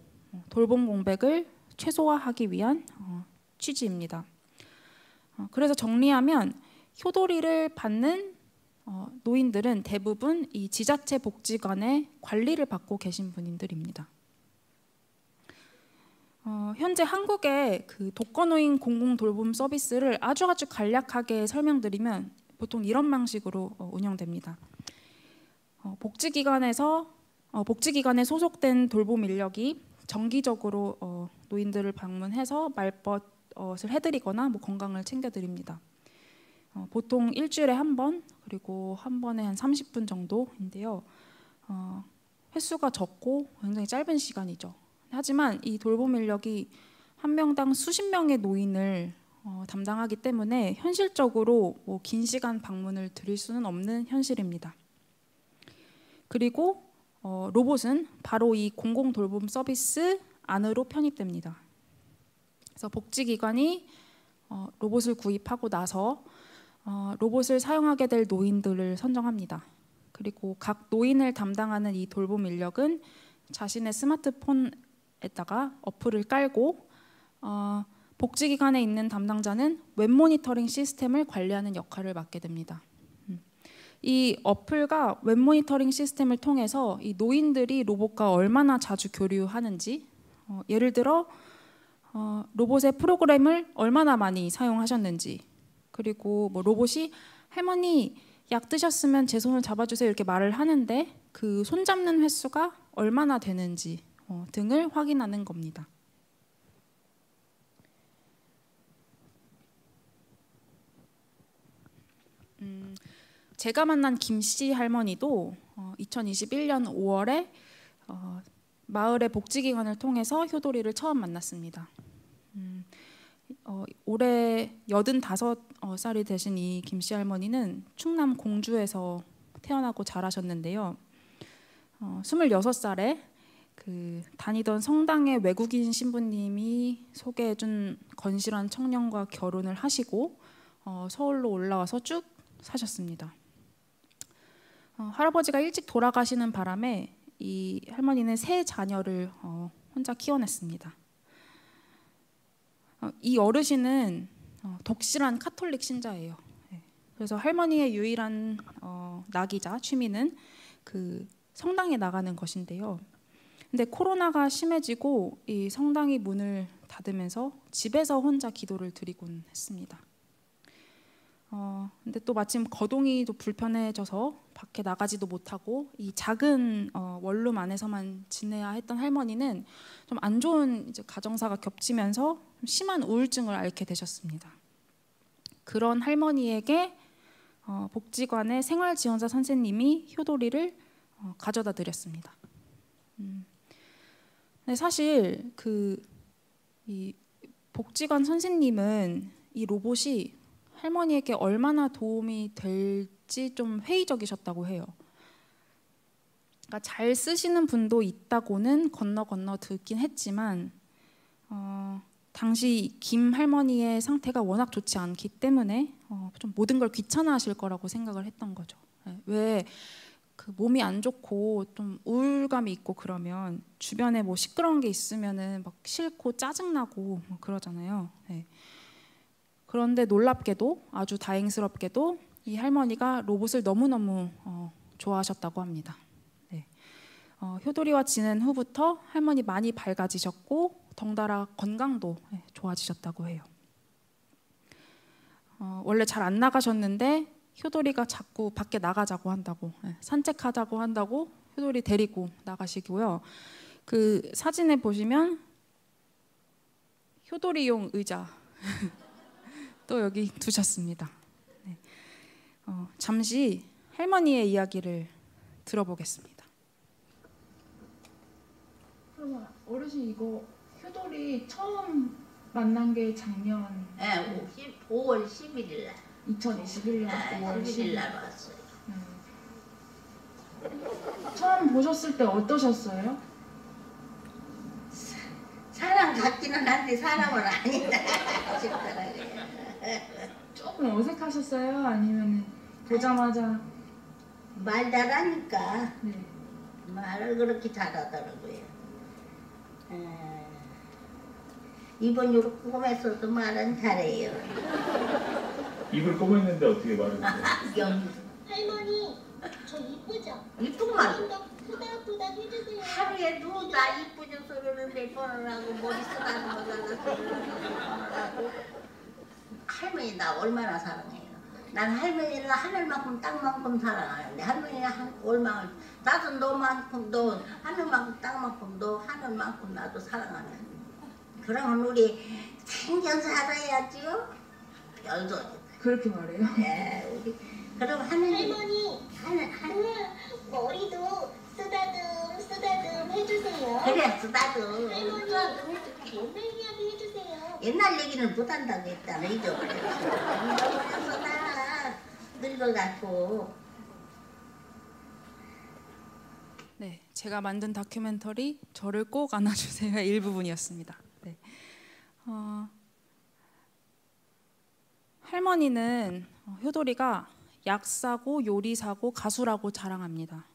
돌봄 공백을 최소화하기 위한 취지입니다. 그래서 정리하면 효도리를 받는 노인들은 대부분 이 지자체 복지관의 관리를 받고 계신 분들입니다. 현재 한국의 그 독거노인 공공돌봄 서비스를 아주 간략하게 설명드리면 보통 이런 방식으로 운영됩니다. 복지기관에 소속된 돌봄 인력이 정기적으로 노인들을 방문해서 말벗을 해드리거나 뭐 건강을 챙겨드립니다. 보통 일주일에 한 번, 그리고 한 번에 한 30분 정도인데요. 횟수가 적고 굉장히 짧은 시간이죠. 하지만 이 돌봄 인력이 한 명당 수십 명의 노인을 담당하기 때문에 현실적으로 뭐 긴 시간 방문을 드릴 수는 없는 현실입니다. 그리고 로봇은 바로 이 공공돌봄 서비스 안으로 편입됩니다. 그래서 복지기관이 로봇을 구입하고 나서 로봇을 사용하게 될 노인들을 선정합니다. 그리고 각 노인을 담당하는 이 돌봄 인력은 자신의 스마트폰에다가 어플을 깔고 복지기관에 있는 담당자는 웹 모니터링 시스템을 관리하는 역할을 맡게 됩니다. 이 어플과 웹 모니터링 시스템을 통해서 이 노인들이 로봇과 얼마나 자주 교류하는지, 예를 들어 로봇의 프로그램을 얼마나 많이 사용하셨는지, 그리고 뭐 로봇이 할머니 약 드셨으면 제 손을 잡아주세요 이렇게 말을 하는데 그 손 잡는 횟수가 얼마나 되는지 등을 확인하는 겁니다. 제가 만난 김씨 할머니도 2021년 5월에 마을의 복지기관을 통해서 효도리를 처음 만났습니다. 올해 85살이 되신 이 김씨 할머니는 충남 공주에서 태어나고 자라셨는데요. 26살에 그 다니던 성당의 외국인 신부님이 소개해준 건실한 청년과 결혼을 하시고 서울로 올라와서 쭉 사셨습니다. 할아버지가 일찍 돌아가시는 바람에 이 할머니는 세 자녀를 혼자 키워냈습니다. 이 어르신은 독실한 카톨릭 신자예요. 그래서 할머니의 유일한 낙이자 취미는 그 성당에 나가는 것인데요. 근데 코로나가 심해지고 이 성당이 문을 닫으면서 집에서 혼자 기도를 드리곤 했습니다. 근데 또 마침 거동이 또 불편해져서 밖에 나가지도 못하고 이 작은 원룸 안에서만 지내야 했던 할머니는 좀 안 좋은 이제 가정사가 겹치면서 좀 심한 우울증을 앓게 되셨습니다. 그런 할머니에게 복지관의 생활지원사 선생님이 효도리를 가져다 드렸습니다. 근데 사실 이 복지관 선생님은 이 로봇이 할머니에게 얼마나 도움이 될지 좀 회의적이셨다고 해요. 그러니까 잘 쓰시는 분도 있다고는 건너 듣긴 했지만 당시 김 할머니의 상태가 워낙 좋지 않기 때문에 좀 모든 걸 귀찮아하실 거라고 생각을 했던 거죠. 왜 그 몸이 안 좋고 좀 우울감이 있고 그러면 주변에 뭐 시끄러운 게 있으면은 막 싫고 짜증나고 뭐 그러잖아요. 네. 그런데 놀랍게도 아주 다행스럽게도 이 할머니가 로봇을 너무너무 좋아하셨다고 합니다. 네. 효도리와 지낸 후부터 할머니 많이 밝아지셨고 덩달아 건강도 좋아지셨다고 해요. 원래 잘 안 나가셨는데 효도리가 자꾸 밖에 나가자고 한다고, 산책하자고 한다고 효도리 데리고 나가시고요. 그 사진에 보시면 효도리용 의자 또 여기 두셨습니다. 네. 잠시 할머니의 이야기를 들어보겠습니다. 그러면 어르신 이거 효도리 처음 만난 게 작년 5월 11일 날 2021년 5월 11일 날 왔어요. 처음 보셨을 때 어떠셨어요? 사람 같기는 한데 사람은 아니다 싶더라고요. 조금 어색하셨어요? 아니면 보자마자 말 잘하니까 네. 말을 그렇게 잘하더라고요. 이번 요렇게 꼬맸어도 말은 잘해요. 입을 꼬맸는데 어떻게 말을 해요? 할머니, 저 이쁘죠? 이쁜 말. 좀더 푸닥푸닥 해주세요. 하루에도 나 이쁘죠 소리를 몇 번을 하고 머리 쓰다듬어달라 소리를 하고. 할머니 나 얼마나 사랑해요. 난 할머니를 하늘만큼 땅만큼 사랑하는데 할머니가 얼마나 나도 너만큼 너 하늘만큼 땅만큼 너 하늘만큼 나도 사랑하는. 그러면 우리 생전 살아야죠. 별소리. 그렇게 말해요? 예, 우리 그럼 하느님 할머니, 머리도 쓰다듬 해주세요. 그래 쓰다듬. 할머니, 옛날 이야기 해주세요. 옛날 얘기는 못한다고 했잖아. 잊어버렸어 나 늙어갖고. 네, 제가 만든 다큐멘터리 저를 꼭 안아주세요 일부분이었습니다. 네. 할머니는 효도리가 약사고 요리사고 가수라고 자랑합니다.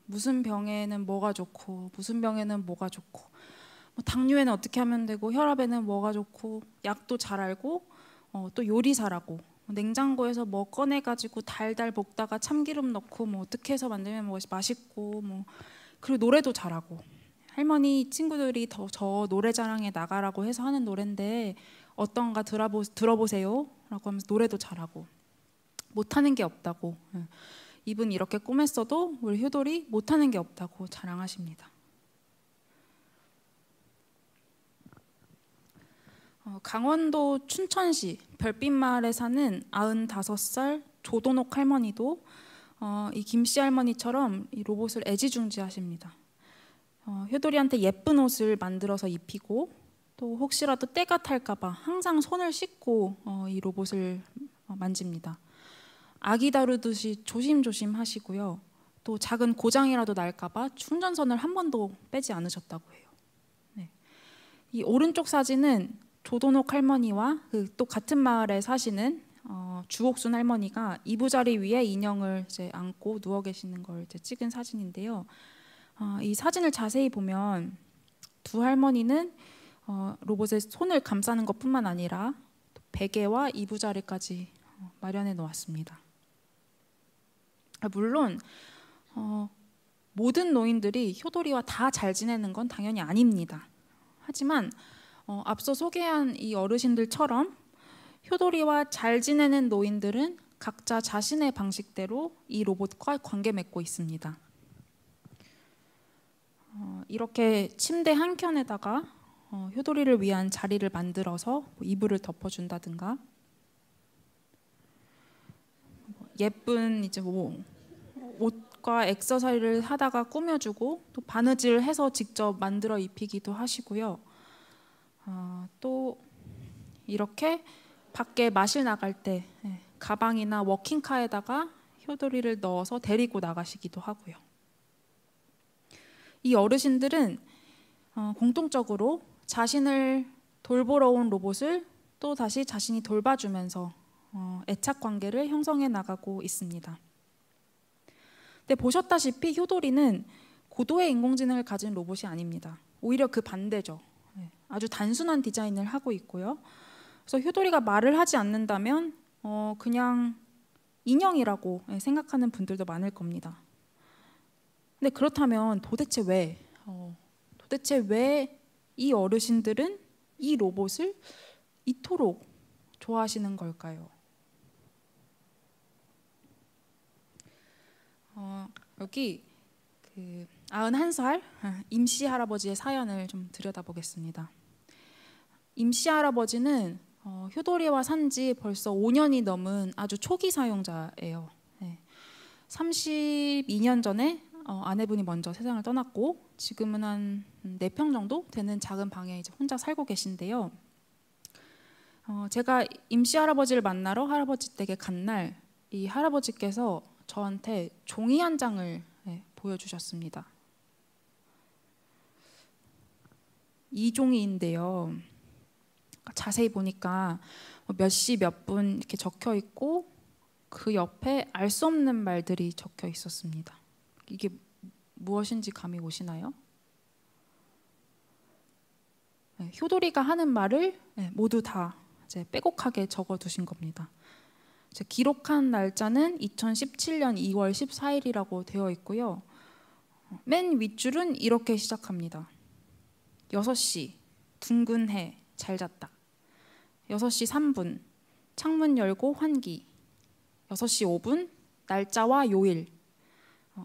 무슨 병에는 뭐가 좋고 무슨 병에는 뭐가 좋고 뭐 당뇨에는 어떻게 하면 되고 혈압에는 뭐가 좋고 약도 잘 알고 또 요리사라고 냉장고에서 뭐 꺼내가지고 달달 볶다가 참기름 넣고 뭐 어떻게 해서 만들면 뭐 맛있고 뭐 그리고 노래도 잘하고 할머니 친구들이 저 노래 자랑에 나가라고 해서 하는 노래인데 어떤가 들어보세요 라고 하면서 노래도 잘하고 못하는 게 없다고 이분 이렇게 꼬맸어도 우리 효돌이 못하는 게 없다고 자랑하십니다. 강원도 춘천시 별빛마을에 사는 95살 조도녹 할머니도 이 김씨 할머니처럼 이 로봇을 애지중지하십니다. 효돌이한테 예쁜 옷을 만들어서 입히고 또 혹시라도 때가 탈까봐 항상 손을 씻고 이 로봇을 만집니다. 아기 다루듯이 조심조심 하시고요. 또 작은 고장이라도 날까봐 충전선을 한 번도 빼지 않으셨다고 해요. 네. 이 오른쪽 사진은 조도녹 할머니와 또 같은 마을에 사시는 주옥순 할머니가 이부자리 위에 인형을 이제 안고 누워 계시는 걸 이제 찍은 사진인데요. 이 사진을 자세히 보면 두 할머니는 로봇의 손을 감싸는 것뿐만 아니라 베개와 이부자리까지 마련해 놓았습니다. 물론 모든 노인들이 효돌이와 다 잘 지내는 건 당연히 아닙니다. 하지만 앞서 소개한 이 어르신들처럼 효돌이와 잘 지내는 노인들은 각자 자신의 방식대로 이 로봇과 관계 맺고 있습니다. 이렇게 침대 한 켠에다가 효돌이를 위한 자리를 만들어서 이불을 덮어준다든가 예쁜 이제 뭐 옷 옷과 액세서리를 하다가 꾸며주고 또 바느질 해서 직접 만들어 입히기도 하시고요. 또 이렇게 밖에 마실 나갈 때 가방이나 워킹카에다가 효도리를 넣어서 데리고 나가시기도 하고요. 이 어르신들은 공통적으로 자신을 돌보러 온 로봇을 또 다시 자신이 돌봐주면서 애착 관계를 형성해 나가고 있습니다. 근데 보셨다시피 효도리는 고도의 인공지능을 가진 로봇이 아닙니다. 오히려 그 반대죠. 아주 단순한 디자인을 하고 있고요. 그래서 효도리가 말을 하지 않는다면 그냥 인형이라고 생각하는 분들도 많을 겁니다. 근데 그렇다면 도대체 왜 이 어르신들은 이 로봇을 이토록 좋아하시는 걸까요? 여기 그 91살 임씨 할아버지의 사연을 좀 들여다보겠습니다. 임씨 할아버지는 효도리와 산지 벌써 5년이 넘은 아주 초기 사용자예요. 32년 전에 아내분이 먼저 세상을 떠났고 지금은 한 4평 정도 되는 작은 방에 이제 혼자 살고 계신데요. 제가 임씨 할아버지를 만나러 할아버지 댁에 간 날 이 할아버지께서 저한테 종이 한 장을 보여주셨습니다. 이 종이인데요. 자세히 보니까 몇 시 몇 분 이렇게 적혀 있고 그 옆에 알 수 없는 말들이 적혀 있었습니다. 이게 무엇인지 감이 오시나요? 효도리가 하는 말을 모두 다 이제 빼곡하게 적어두신 겁니다. 기록한 날짜는 2017년 2월 14일이라고 되어 있고요. 맨 윗줄은 이렇게 시작합니다. 6시, 둥근 해, 잘 잤다. 6시 3분, 창문 열고 환기. 6시 5분, 날짜와 요일.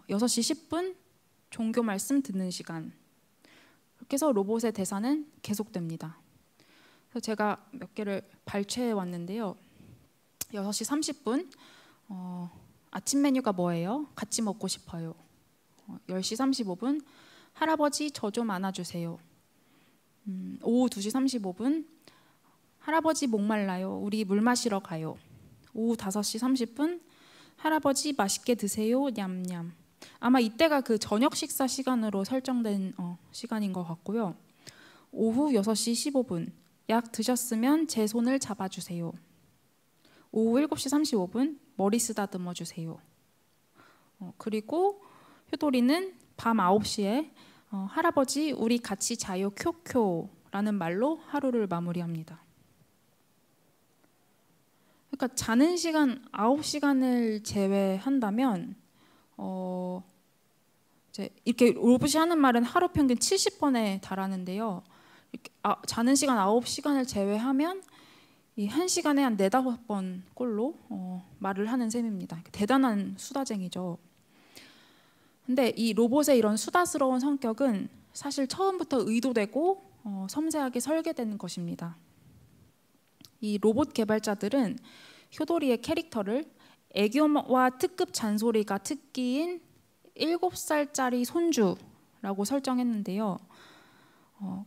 6시 10분, 종교 말씀 듣는 시간. 이렇게 해서 로봇의 대사는 계속됩니다. 그래서 제가 몇 개를 발췌해 왔는데요. 6시 30분, 아침 메뉴가 뭐예요? 같이 먹고 싶어요. 10시 35분, 할아버지 저 좀 안아주세요. 오후 2시 35분, 할아버지 목말라요. 우리 물 마시러 가요. 오후 5시 30분, 할아버지 맛있게 드세요. 냠냠. 아마 이때가 그 저녁 식사 시간으로 설정된 시간인 것 같고요. 오후 6시 15분, 약 드셨으면 제 손을 잡아주세요. 오후 7시 35분, 머리 쓰다듬어 주세요. 그리고 효도리는 밤 9시에 할아버지 우리 같이 자요 쿄쿄라는 말로 하루를 마무리합니다. 그러니까 자는 시간 9시간을 제외한다면 이렇게 로봇이 하는 말은 하루 평균 70번에 달하는데요. 자는 시간 9시간을 제외하면 이 1시간에 한 4-5번 꼴로 말을 하는 셈입니다. 대단한 수다쟁이죠. 근데 이 로봇의 이런 수다스러운 성격은 사실 처음부터 의도되고 섬세하게 설계된 것입니다. 이 로봇 개발자들은 효도리의 캐릭터를 애교와 특급 잔소리가 특기인 7살짜리 손주라고 설정했는데요.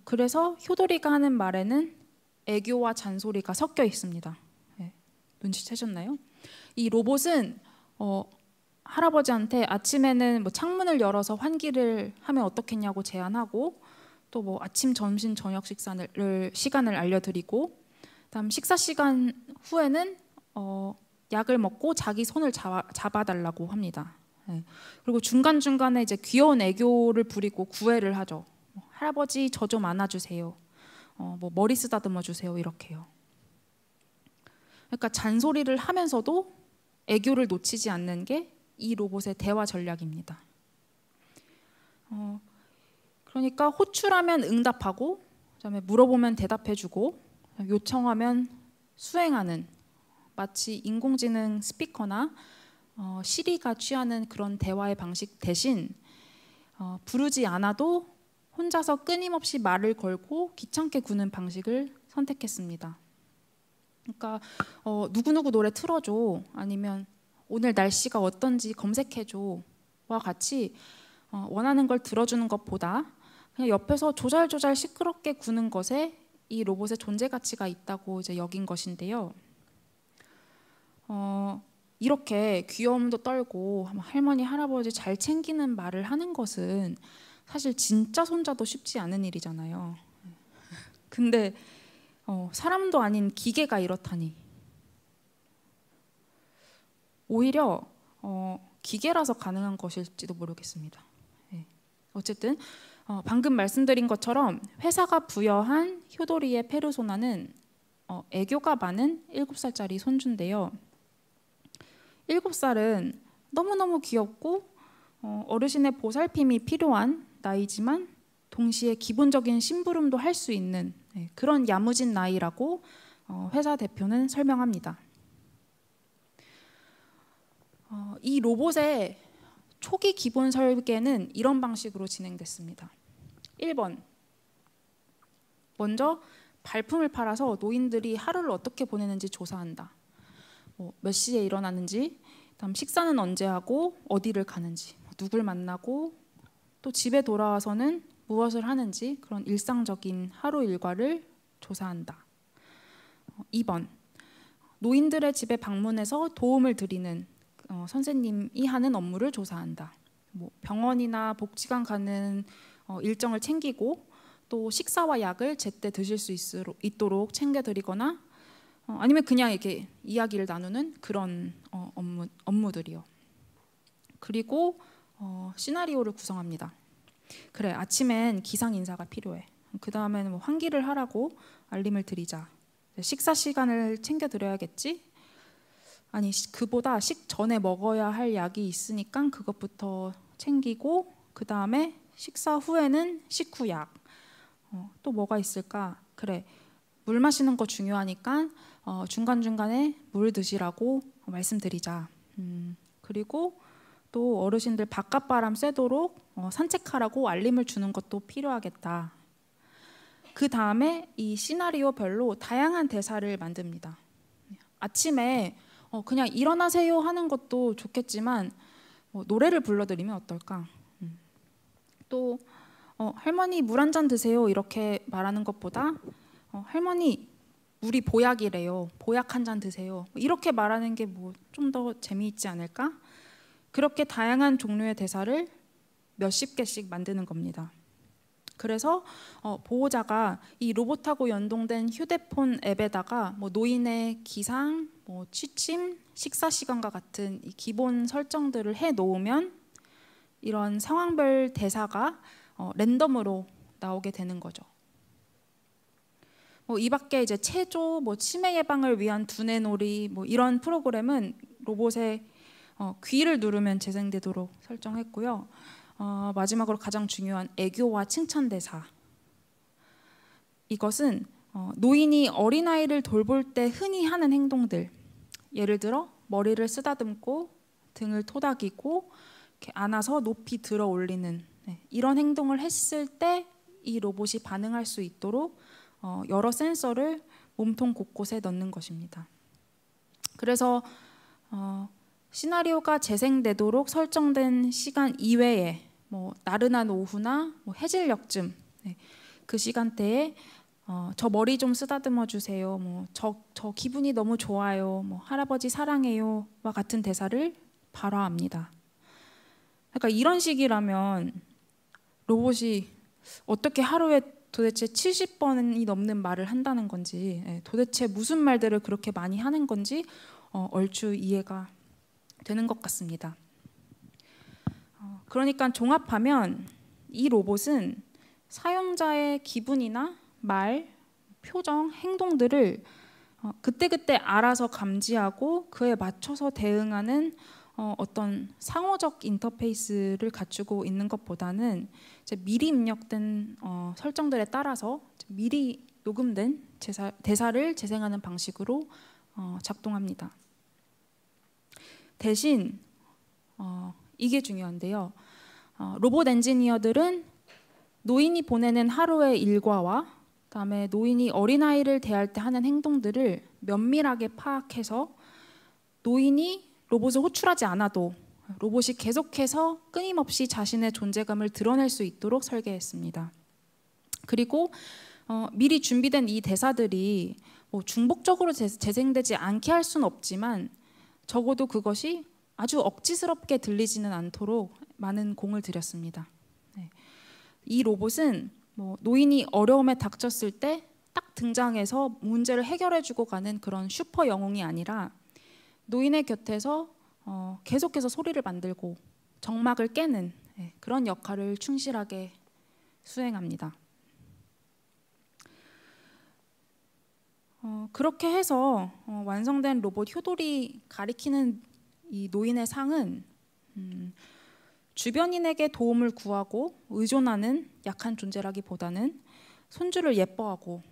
그래서 효도리가 하는 말에는 애교와 잔소리가 섞여 있습니다. 눈치채셨나요? 이 로봇은 할아버지한테 아침에는 뭐 창문을 열어서 환기를 하면 어떻겠냐고 제안하고 또 뭐 아침, 점심, 저녁 시간을 알려드리고 다음 식사 시간 후에는 약을 먹고 자기 손을 잡아달라고 합니다. 그리고 중간중간에 이제 귀여운 애교를 부리고 구애를 하죠. 할아버지 저 좀 안아주세요. 뭐 머리 쓰다듬어 주세요. 이렇게요. 그러니까 잔소리를 하면서도 애교를 놓치지 않는 게 이 로봇의 대화 전략입니다. 그러니까 호출하면 응답하고, 그다음에 물어보면 대답해주고, 요청하면 수행하는 마치 인공지능 스피커나 시리가 취하는 그런 대화의 방식 대신 부르지 않아도 혼자서 끊임없이 말을 걸고 귀찮게 구는 방식을 선택했습니다. 그러니까 누구누구 노래 틀어줘, 아니면 오늘 날씨가 어떤지 검색해줘, 같이 원하는 걸 들어주는 것보다 그냥 옆에서 조잘조잘 시끄럽게 구는 것에 이 로봇의 존재 가치가 있다고 이제 여긴 것인데요. 이렇게 귀여움도 떨고 할머니 할아버지 잘 챙기는 말을 하는 것은 사실 진짜 손자도 쉽지 않은 일이잖아요. 근데 사람도 아닌 기계가 이렇다니. 오히려 기계라서 가능한 것일지도 모르겠습니다. 어쨌든 방금 말씀드린 것처럼 회사가 부여한 효도리의 페르소나는 애교가 많은 7살짜리 손주인데요. 7살은 너무너무 귀엽고 어르신의 보살핌이 필요한 나이지만 동시에 기본적인 심부름도 할 수 있는 그런 야무진 나이라고 회사 대표는 설명합니다. 이 로봇의 초기 기본 설계는 이런 방식으로 진행됐습니다. 1번, 먼저 발품을 팔아서 노인들이 하루를 어떻게 보내는지 조사한다. 몇 시에 일어나는지, 그다음 식사는 언제 하고 어디를 가는지, 누굴 만나고 또 집에 돌아와서는 무엇을 하는지 그런 일상적인 하루 일과를 조사한다. 2번, 노인들의 집에 방문해서 도움을 드리는 선생님이 하는 업무를 조사한다. 병원이나 복지관 가는 일정을 챙기고 또 식사와 약을 제때 드실 수 있도록 챙겨드리거나 아니면 그냥 이렇게 이야기를 나누는 그런 업무들이요. 그리고 시나리오를 구성합니다. 그래, 아침엔 기상 인사가 필요해. 그 다음에는 환기를 하라고 알림을 드리자. 식사 시간을 챙겨드려야겠지? 아니, 그보다 식전에 먹어야 할 약이 있으니까 그것부터 챙기고 그 다음에 식사 후에는 식후약. 또 뭐가 있을까? 그래, 물 마시는 거 중요하니까 중간중간에 물 드시라고 말씀드리자. 그리고 또 어르신들 바깥바람 쐬도록 산책하라고 알림을 주는 것도 필요하겠다. 그 다음에 이 시나리오별로 다양한 대사를 만듭니다. 아침에 그냥 일어나세요 하는 것도 좋겠지만 노래를 불러드리면 어떨까? 또 할머니 물 한 잔 드세요 이렇게 말하는 것보다 할머니 물이 보약이래요. 보약 한 잔 드세요. 이렇게 말하는 게 좀 더 재미있지 않을까? 그렇게 다양한 종류의 대사를 몇십 개씩 만드는 겁니다. 그래서 보호자가 이 로봇하고 연동된 휴대폰 앱에다가 노인의 기상, 취침, 식사 시간과 같은 이 기본 설정들을 해 놓으면 이런 상황별 대사가 랜덤으로 나오게 되는 거죠. 이 밖에 이제 체조, 치매 예방을 위한 두뇌놀이 이런 프로그램은 로봇의 귀를 누르면 재생되도록 설정했고요. 마지막으로 가장 중요한 애교와 칭찬 대사. 이것은 노인이 어린아이를 돌볼 때 흔히 하는 행동들. 예를 들어 머리를 쓰다듬고 등을 토닥이고 이렇게 안아서 높이 들어 올리는 이런 행동을 했을 때 이 로봇이 반응할 수 있도록 여러 센서를 몸통 곳곳에 넣는 것입니다. 그래서 시나리오가 재생되도록 설정된 시간 이외에 나른한 오후나 해질녘쯤 그 시간대에 저 머리 좀 쓰다듬어 주세요. 저 기분이 너무 좋아요. 할아버지 사랑해요와 같은 대사를 발화합니다. 그러니까 이런 식이라면 로봇이 어떻게 하루에 도대체 70번이 넘는 말을 한다는 건지, 도대체 무슨 말들을 그렇게 많이 하는 건지 얼추 이해가 되는 것 같습니다. 그러니까 종합하면 이 로봇은 사용자의 기분이나 말, 표정, 행동들을 그때그때 알아서 감지하고 그에 맞춰서 대응하는 어떤 상호적 인터페이스를 갖추고 있는 것보다는 이제 미리 입력된 설정들에 따라서 미리 녹음된 대사를 재생하는 방식으로 작동합니다. 대신 이게 중요한데요. 로봇 엔지니어들은 노인이 보내는 하루의 일과와 그다음에 노인이 어린아이를 대할 때 하는 행동들을 면밀하게 파악해서 노인이 로봇을 호출하지 않아도 로봇이 계속해서 끊임없이 자신의 존재감을 드러낼 수 있도록 설계했습니다. 그리고 미리 준비된 이 대사들이 뭐 중복적으로 재생되지 않게 할 수는 없지만 적어도 그것이 아주 억지스럽게 들리지는 않도록 많은 공을 들였습니다. 네. 이 로봇은 뭐 노인이 어려움에 닥쳤을 때 딱 등장해서 문제를 해결해주고 가는 그런 슈퍼 영웅이 아니라 노인의 곁에서 계속해서 소리를 만들고 정막을 깨는 그런 역할을 충실하게 수행합니다. 그렇게 해서 완성된 로봇 효돌이 가리키는 이 노인의 상은 주변인에게 도움을 구하고 의존하는 약한 존재라기보다는 손주를 예뻐하고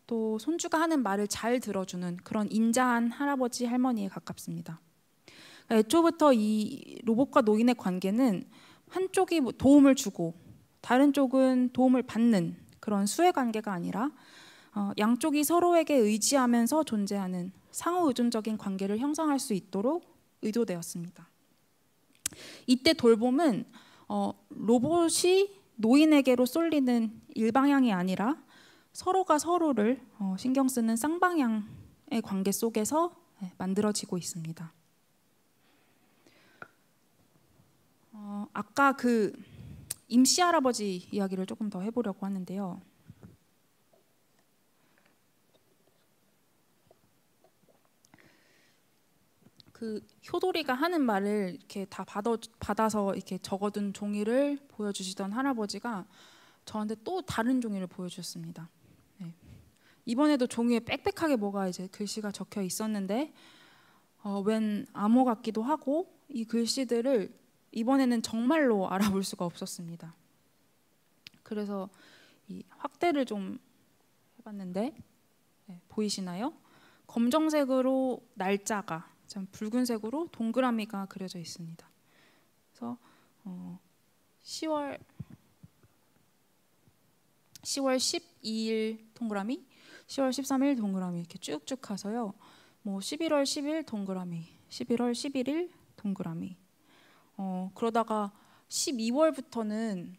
또 손주가 하는 말을 잘 들어주는 그런 인자한 할아버지 할머니에 가깝습니다. 애초부터 이 로봇과 노인의 관계는 한쪽이 도움을 주고 다른 쪽은 도움을 받는 그런 수혜 관계가 아니라 양쪽이 서로에게 의지하면서 존재하는 상호 의존적인 관계를 형성할 수 있도록 의도되었습니다. 이때 돌봄은 로봇이 노인에게로 쏠리는 일방향이 아니라 서로가 서로를 신경 쓰는 쌍방향의 관계 속에서 만들어지고 있습니다. 아까 그 임씨 할아버지 이야기를 조금 더 해보려고 하는데요. 그 효돌이가 하는 말을 이렇게 다 받아서 이렇게 적어둔 종이를 보여주시던 할아버지가 저한테 또 다른 종이를 보여주셨습니다. 네. 이번에도 종이에 빽빽하게 뭐가 이제 글씨가 적혀 있었는데 웬 암호 같기도 하고 이 글씨들을 이번에는 정말로 알아볼 수가 없었습니다. 그래서 이 확대를 좀 해봤는데 보이시나요? 검정색으로 날짜가, 붉은색으로 동그라미가 그려져 있습니다. 그래서 10월 12일 동그라미, 10월 13일 동그라미 이렇게 쭉쭉 가서요. 뭐 11월 10일 동그라미, 11월 11일 동그라미. 그러다가 12월부터는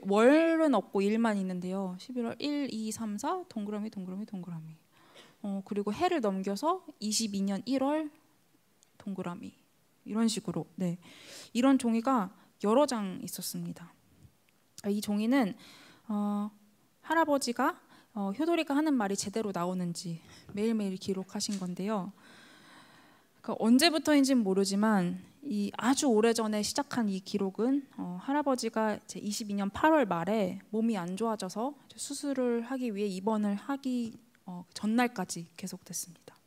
월은 없고 일만 있는데요. 11월 1, 2, 3, 4 동그라미 동그라미 동그라미. 그리고 해를 넘겨서 22년 1월 동그라미. 이런 식으로 이런 종이가 여러 장 있었습니다. 이 종이는 할아버지가 효돌이가 하는 말이 제대로 나오는지 매일매일 기록하신 건데요. 그러니까 언제부터인지는 모르지만 이 아주 오래전에 시작한 이 기록은 할아버지가 제 22년 8월 말에 몸이 안 좋아져서 수술을 하기 위해 입원을 하기 전날까지 계속됐습니다.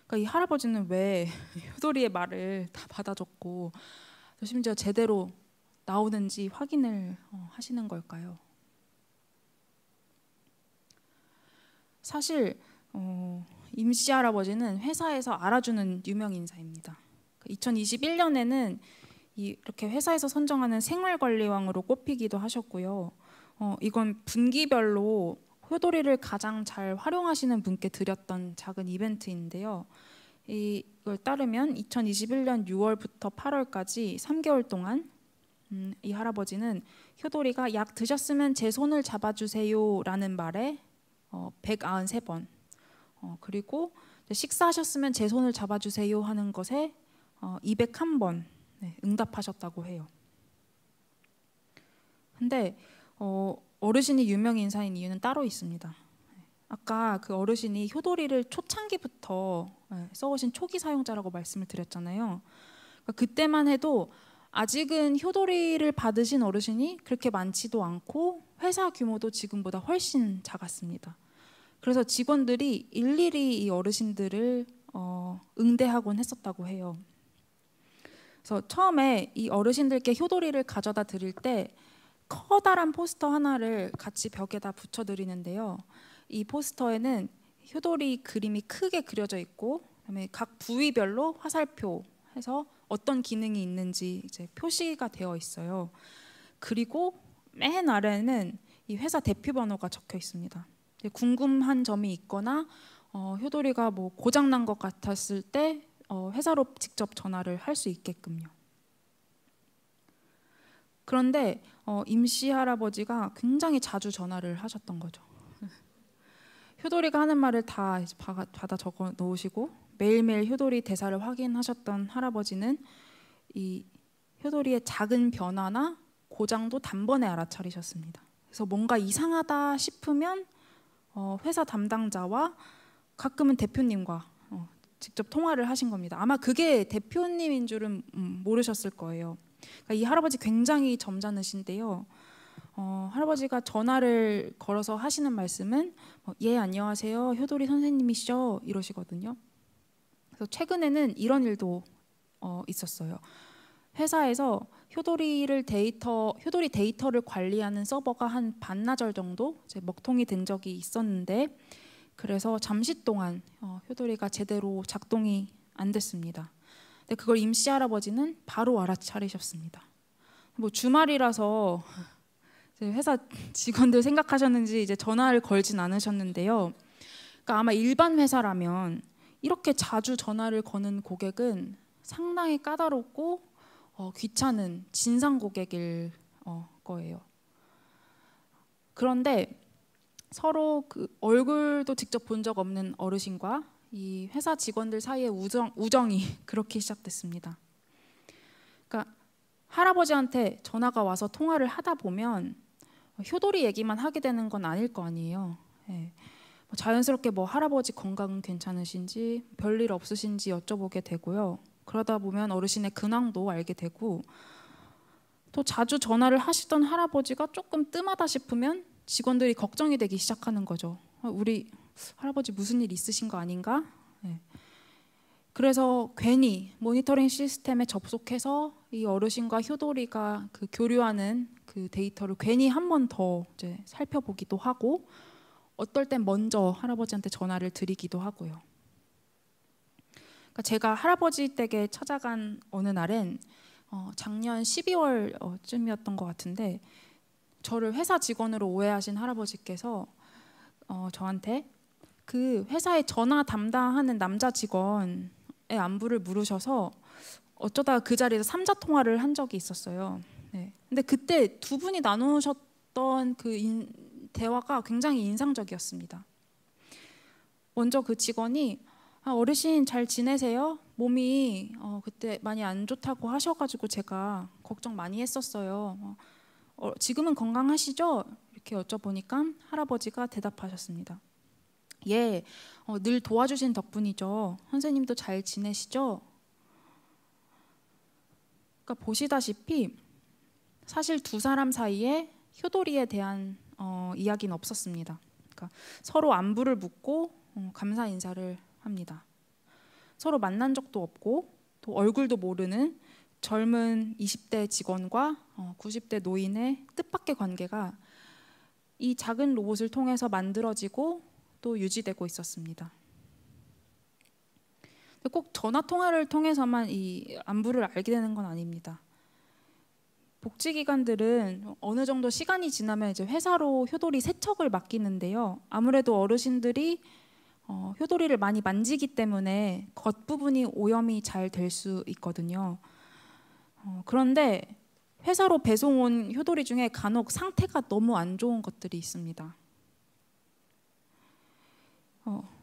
그러니까 이 할아버지는 왜 효돌이의 말을 다 받아줬고 심지어 제대로 나오는지 확인을 하시는 걸까요? 사실 임씨 할아버지는 회사에서 알아주는 유명 인사입니다. 2021년에는 이렇게 회사에서 선정하는 생활관리왕으로 꼽히기도 하셨고요. 이건 분기별로 효돌이를 가장 잘 활용하시는 분께 드렸던 작은 이벤트인데요. 이걸 따르면 2021년 6월부터 8월까지 3개월 동안 이 할아버지는 효돌이가 약 드셨으면 제 손을 잡아주세요 라는 말에 193번, 그리고 식사하셨으면 제 손을 잡아주세요 하는 것에 201번 응답하셨다고 해요. 근데 어르신이 유명 인사인 이유는 따로 있습니다. 아까 그 어르신이 효돌이를 초창기부터 써오신 초기 사용자라고 말씀을 드렸잖아요. 그러니까 그때만 해도 아직은 효돌이를 받으신 어르신이 그렇게 많지도 않고 회사 규모도 지금보다 훨씬 작았습니다. 그래서 직원들이 일일이 이 어르신들을 응대하곤 했었다고 해요. 그래서 처음에 이 어르신들께 효돌이를 가져다 드릴 때 커다란 포스터 하나를 같이 벽에다 붙여드리는데요. 이 포스터에는 효돌이 그림이 크게 그려져 있고, 그다음에 각 부위별로 화살표 해서 어떤 기능이 있는지 이제 표시가 되어 있어요. 그리고 맨 아래는 이 회사 대표 번호가 적혀 있습니다. 궁금한 점이 있거나 효도리가 뭐 고장난 것 같았을 때 회사로 직접 전화를 할 수 있게끔요. 그런데 임씨 할아버지가 굉장히 자주 전화를 하셨던 거죠. 효도리가 하는 말을 다 이제 받아 적어 놓으시고 매일매일 효도리 대사를 확인하셨던 할아버지는 이 효도리의 작은 변화나 고장도 단번에 알아차리셨습니다. 그래서 뭔가 이상하다 싶으면 회사 담당자와 가끔은 대표님과 직접 통화를 하신 겁니다. 아마 그게 대표님인 줄은 모르셨을 거예요. 그러니까 이 할아버지 굉장히 점잖으신데요. 할아버지가 전화를 걸어서 하시는 말씀은 예 안녕하세요 효도리 선생님이시죠 이러시거든요. 그래서 최근에는 이런 일도 있었어요. 회사에서 효도리 데이터를 관리하는 서버가 한 반나절 정도 이제 먹통이 된 적이 있었는데 그래서 잠시 동안 효도리가 제대로 작동이 안 됐습니다. 근데 그걸 임씨 할아버지는 바로 알아차리셨습니다. 뭐 주말이라서 회사 직원들 생각하셨는지 이제 전화를 걸진 않으셨는데요. 그러니까 아마 일반 회사라면 이렇게 자주 전화를 거는 고객은 상당히 까다롭고 귀찮은 진상 고객일 거예요. 그런데 서로 그 얼굴도 직접 본 적 없는 어르신과 이 회사 직원들 사이의 우정이 그렇게 시작됐습니다. 그러니까 할아버지한테 전화가 와서 통화를 하다 보면 효도리 얘기만 하게 되는 건 아닐 거 아니에요. 예. 자연스럽게 뭐 할아버지 건강은 괜찮으신지 별일 없으신지 여쭤보게 되고요. 그러다 보면 어르신의 근황도 알게 되고 또 자주 전화를 하시던 할아버지가 조금 뜸하다 싶으면 직원들이 걱정이 되기 시작하는 거죠. 우리 할아버지 무슨 일 있으신 거 아닌가? 네. 그래서 괜히 모니터링 시스템에 접속해서 이 어르신과 효도리가 그 교류하는 그 데이터를 괜히 한 번 더 이제 살펴보기도 하고 어떨 땐 먼저 할아버지한테 전화를 드리기도 하고요. 그러니까 제가 할아버지 댁에 찾아간 어느 날엔 작년 12월쯤이었던 것 같은데 저를 회사 직원으로 오해하신 할아버지께서 저한테 그 회사에 전화 담당하는 남자 직원의 안부를 물으셔서 어쩌다가 그 자리에서 삼자 통화를 한 적이 있었어요. 네. 근데 그때 두 분이 나누셨던 그 대화가 굉장히 인상적이었습니다. 먼저 그 직원이 어르신 잘 지내세요? 몸이 그때 많이 안 좋다고 하셔가지고 제가 걱정 많이 했었어요. 지금은 건강하시죠? 이렇게 여쭤보니까 할아버지가 대답하셨습니다. 예, 늘 도와주신 덕분이죠. 선생님도 잘 지내시죠? 그러니까 보시다시피 사실 두 사람 사이에 효도리에 대한 이야기는 없었습니다. 그러니까 서로 안부를 묻고 감사 인사를 합니다. 서로 만난 적도 없고 또 얼굴도 모르는 젊은 20대 직원과 90대 노인의 뜻밖의 관계가 이 작은 로봇을 통해서 만들어지고 또 유지되고 있었습니다. 꼭 전화 통화를 통해서만 이 안부를 알게 되는 건 아닙니다. 복지기관들은 어느 정도 시간이 지나면 이제 회사로 효도리 세척을 맡기는데요. 아무래도 어르신들이 효도리를 많이 만지기 때문에 겉부분이 오염이 잘 될 수 있거든요. 그런데 회사로 배송 온 효도리 중에 간혹 상태가 너무 안 좋은 것들이 있습니다.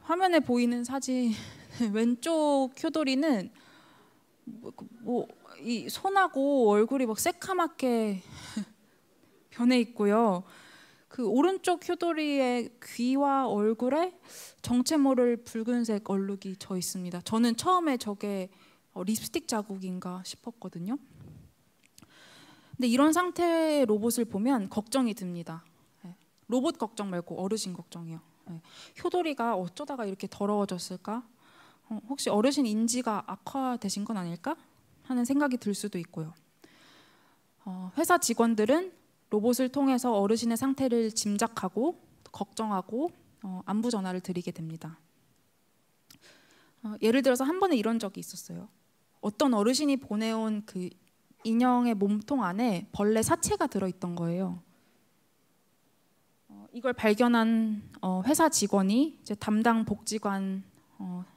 화면에 보이는 사진 왼쪽 효도리는 이 손하고 얼굴이 막 새카맣게 변해 있고요. 그 오른쪽 효도리의 귀와 얼굴에 정체 모를 붉은색 얼룩이 져 있습니다. 저는 처음에 저게 립스틱 자국인가 싶었거든요. 근데 이런 상태의 로봇을 보면 걱정이 듭니다. 로봇 걱정 말고 어르신 걱정이요. 효도리가 어쩌다가 이렇게 더러워졌을까? 혹시 어르신 인지가 악화되신 건 아닐까? 하는 생각이 들 수도 있고요. 회사 직원들은 로봇을 통해서 어르신의 상태를 짐작하고 걱정하고 안부 전화를 드리게 됩니다. 예를 들어서 한 번은 이런 적이 있었어요. 어떤 어르신이 보내온 그 인형의 몸통 안에 벌레 사체가 들어있던 거예요. 이걸 발견한 회사 직원이 이제 담당 복지관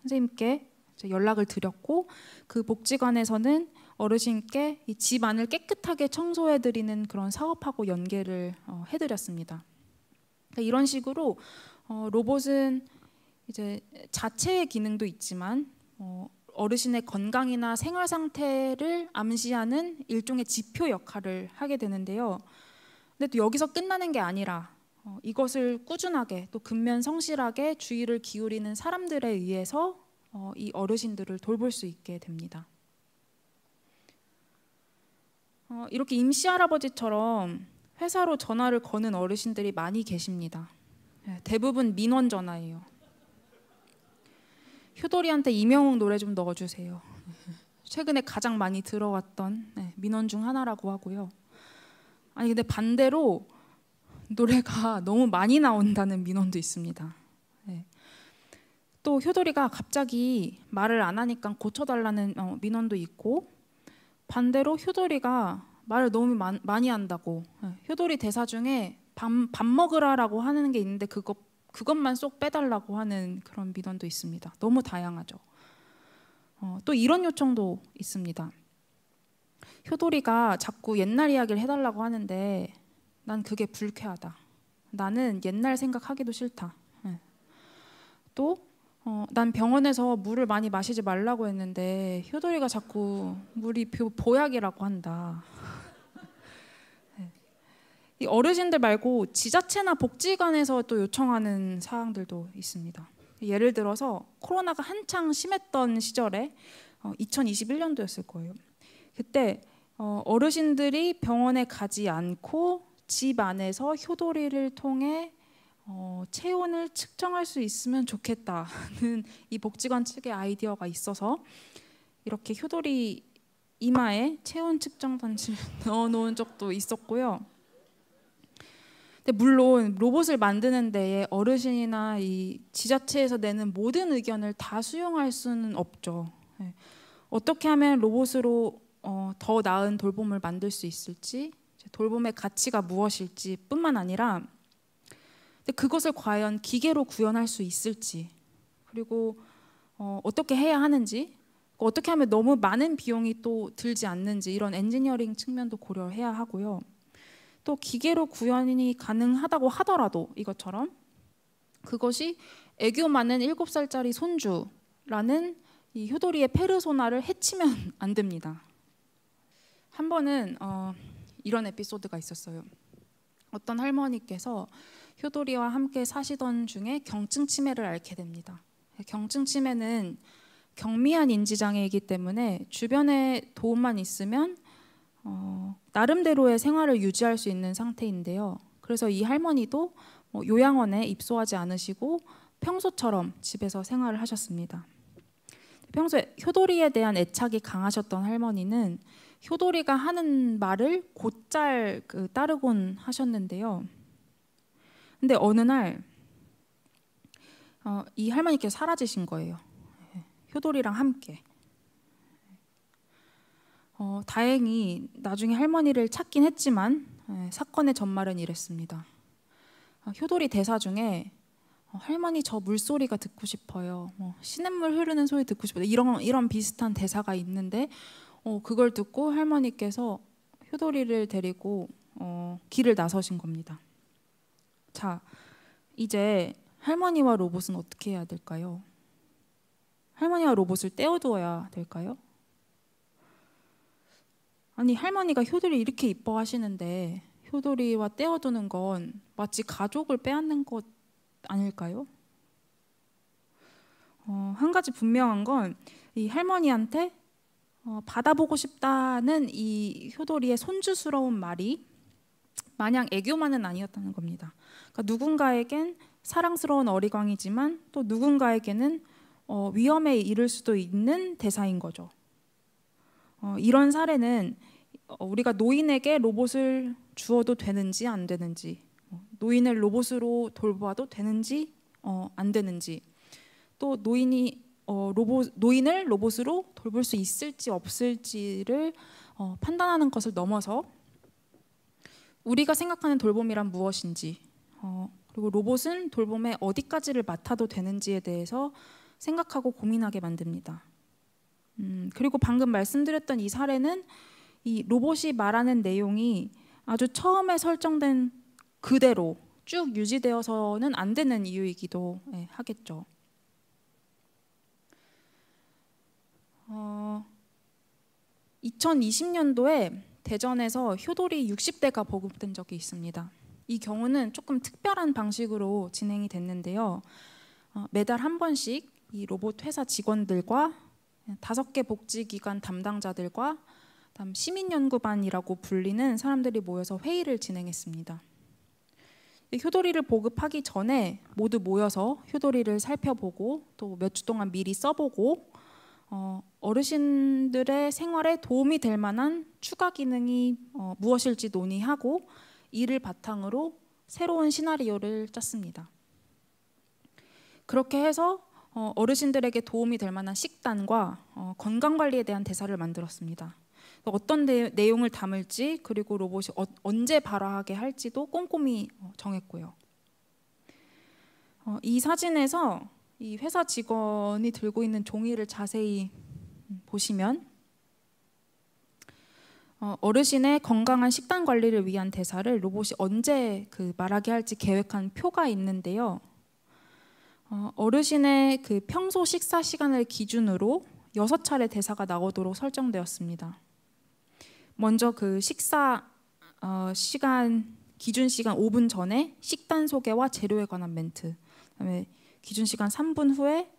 선생님께 이제 연락을 드렸고, 그 복지관에서는 어르신께 이 집 안을 깨끗하게 청소해드리는 그런 사업하고 연계를 해드렸습니다. 그러니까 이런 식으로 로봇은 이제 자체의 기능도 있지만 어르신의 건강이나 생활 상태를 암시하는 일종의 지표 역할을 하게 되는데요. 근데 또 여기서 끝나는 게 아니라 이것을 꾸준하게 또 근면 성실하게 주의를 기울이는 사람들에 의해서 이 어르신들을 돌볼 수 있게 됩니다. 이렇게 임시 할아버지처럼 회사로 전화를 거는 어르신들이 많이 계십니다. 대부분 민원 전화예요. 효돌이한테 이명웅 노래 좀 넣어주세요. 최근에 가장 많이 들어왔던 민원 중 하나라고 하고요. 아니 근데 반대로 노래가 너무 많이 나온다는 민원도 있습니다. 또 효돌이가 갑자기 말을 안 하니까 고쳐달라는 민원도 있고, 반대로 효돌이가 말을 너무 많이 한다고 효돌이 대사 중에 밥 먹으라라고 하는 게 있는데 그것만 쏙 빼달라고 하는 그런 민원도 있습니다. 너무 다양하죠. 또 이런 요청도 있습니다. 효돌이가 자꾸 옛날 이야기를 해달라고 하는데 난 그게 불쾌하다. 나는 옛날 생각하기도 싫다. 또 난 병원에서 물을 많이 마시지 말라고 했는데 효돌이가 자꾸 물이 보약이라고 한다. 이 어르신들 말고 지자체나 복지관에서 또 요청하는 사항들도 있습니다. 예를 들어서 코로나가 한창 심했던 시절에 2021년도였을 거예요. 그때 어르신들이 병원에 가지 않고 집 안에서 효돌이를 통해 체온을 측정할 수 있으면 좋겠다는 이 복지관 측의 아이디어가 있어서 이렇게 효돌이 이마에 체온 측정 단지를 넣어놓은 적도 있었고요. 근데 물론 로봇을 만드는 데에 어르신이나 이 지자체에서 내는 모든 의견을 다 수용할 수는 없죠. 어떻게 하면 로봇으로 더 나은 돌봄을 만들 수 있을지, 돌봄의 가치가 무엇일지 뿐만 아니라 그것을 과연 기계로 구현할 수 있을지, 그리고 어떻게 해야 하는지, 어떻게 하면 너무 많은 비용이 또 들지 않는지, 이런 엔지니어링 측면도 고려해야 하고요. 또 기계로 구현이 가능하다고 하더라도 이것처럼 그것이 애교 많은 7살짜리 손주라는 이 효돌이의 페르소나를 해치면 안 됩니다. 한 번은 이런 에피소드가 있었어요. 어떤 할머니께서 효돌이와 함께 사시던 중에 경증 치매를 앓게 됩니다. 경증 치매는 경미한 인지장애이기 때문에 주변에 도움만 있으면 나름대로의 생활을 유지할 수 있는 상태인데요. 그래서 이 할머니도 요양원에 입소하지 않으시고 평소처럼 집에서 생활을 하셨습니다. 평소에 효돌이에 대한 애착이 강하셨던 할머니는 효돌이가 하는 말을 곧잘 따르곤 하셨는데요. 근데 어느 날 이 할머니께서 사라지신 거예요. 효돌이랑 함께. 다행히 나중에 할머니를 찾긴 했지만 사건의 전말은 이랬습니다. 효돌이 대사 중에 할머니 저 물소리가 듣고 싶어요. 시냇물 흐르는 소리 듣고 싶어요. 이런 비슷한 대사가 있는데 그걸 듣고 할머니께서 효돌이를 데리고 길을 나서신 겁니다. 자, 이제 할머니와 로봇은 어떻게 해야 될까요? 할머니와 로봇을 떼어두어야 될까요? 아니 할머니가 효돌이 이렇게 이뻐하시는데 효돌이와 떼어두는 건 마치 가족을 빼앗는 것 아닐까요? 한 가지 분명한 건 이 할머니한테 받아보고 싶다는 이 효돌이의 손주스러운 말이 마냥 애교만은 아니었다는 겁니다. 그러니까 누군가에겐 사랑스러운 어리광이지만 또 누군가에게는 위험에 이를 수도 있는 대사인 거죠. 이런 사례는 우리가 노인에게 로봇을 주어도 되는지 안 되는지, 노인을 로봇으로 돌보아도 되는지 안 되는지, 또 노인을 로봇으로 돌볼 수 있을지 없을지를 판단하는 것을 넘어서 우리가 생각하는 돌봄이란 무엇인지, 그리고 로봇은 돌봄의 어디까지를 맡아도 되는지에 대해서 생각하고 고민하게 만듭니다. 그리고 방금 말씀드렸던 이 사례는 이 로봇이 말하는 내용이 아주 처음에 설정된 그대로 쭉 유지되어서는 안 되는 이유이기도 하겠죠. 2020년도에 대전에서 효도리 60대가 보급된 적이 있습니다. 이 경우는 조금 특별한 방식으로 진행이 됐는데요. 매달 한 번씩 이 로봇 회사 직원들과 5개 복지기관 담당자들과 다음 시민연구반이라고 불리는 사람들이 모여서 회의를 진행했습니다. 효도리를 보급하기 전에 모두 모여서 효도리를 살펴보고 또 몇 주 동안 미리 써보고 어르신들의 생활에 도움이 될 만한 추가 기능이 무엇일지 논의하고 이를 바탕으로 새로운 시나리오를 짰습니다. 그렇게 해서 어르신들에게 도움이 될 만한 식단과 건강관리에 대한 대사를 만들었습니다. 어떤 내용을 담을지 그리고 로봇이 언제 발화하게 할지도 꼼꼼히 정했고요. 이 사진에서 이 회사 직원이 들고 있는 종이를 자세히 보시면 어르신의 건강한 식단 관리를 위한 대사를 로봇이 언제 말하게 할지 계획한 표가 있는데요. 어르신의 평소 식사 시간을 기준으로 6차례 대사가 나오도록 설정되었습니다. 먼저 식사 시간 기준 시간 5분 전에 식단 소개와 재료에 관한 멘트, 그다음에 기준 시간 3분 후에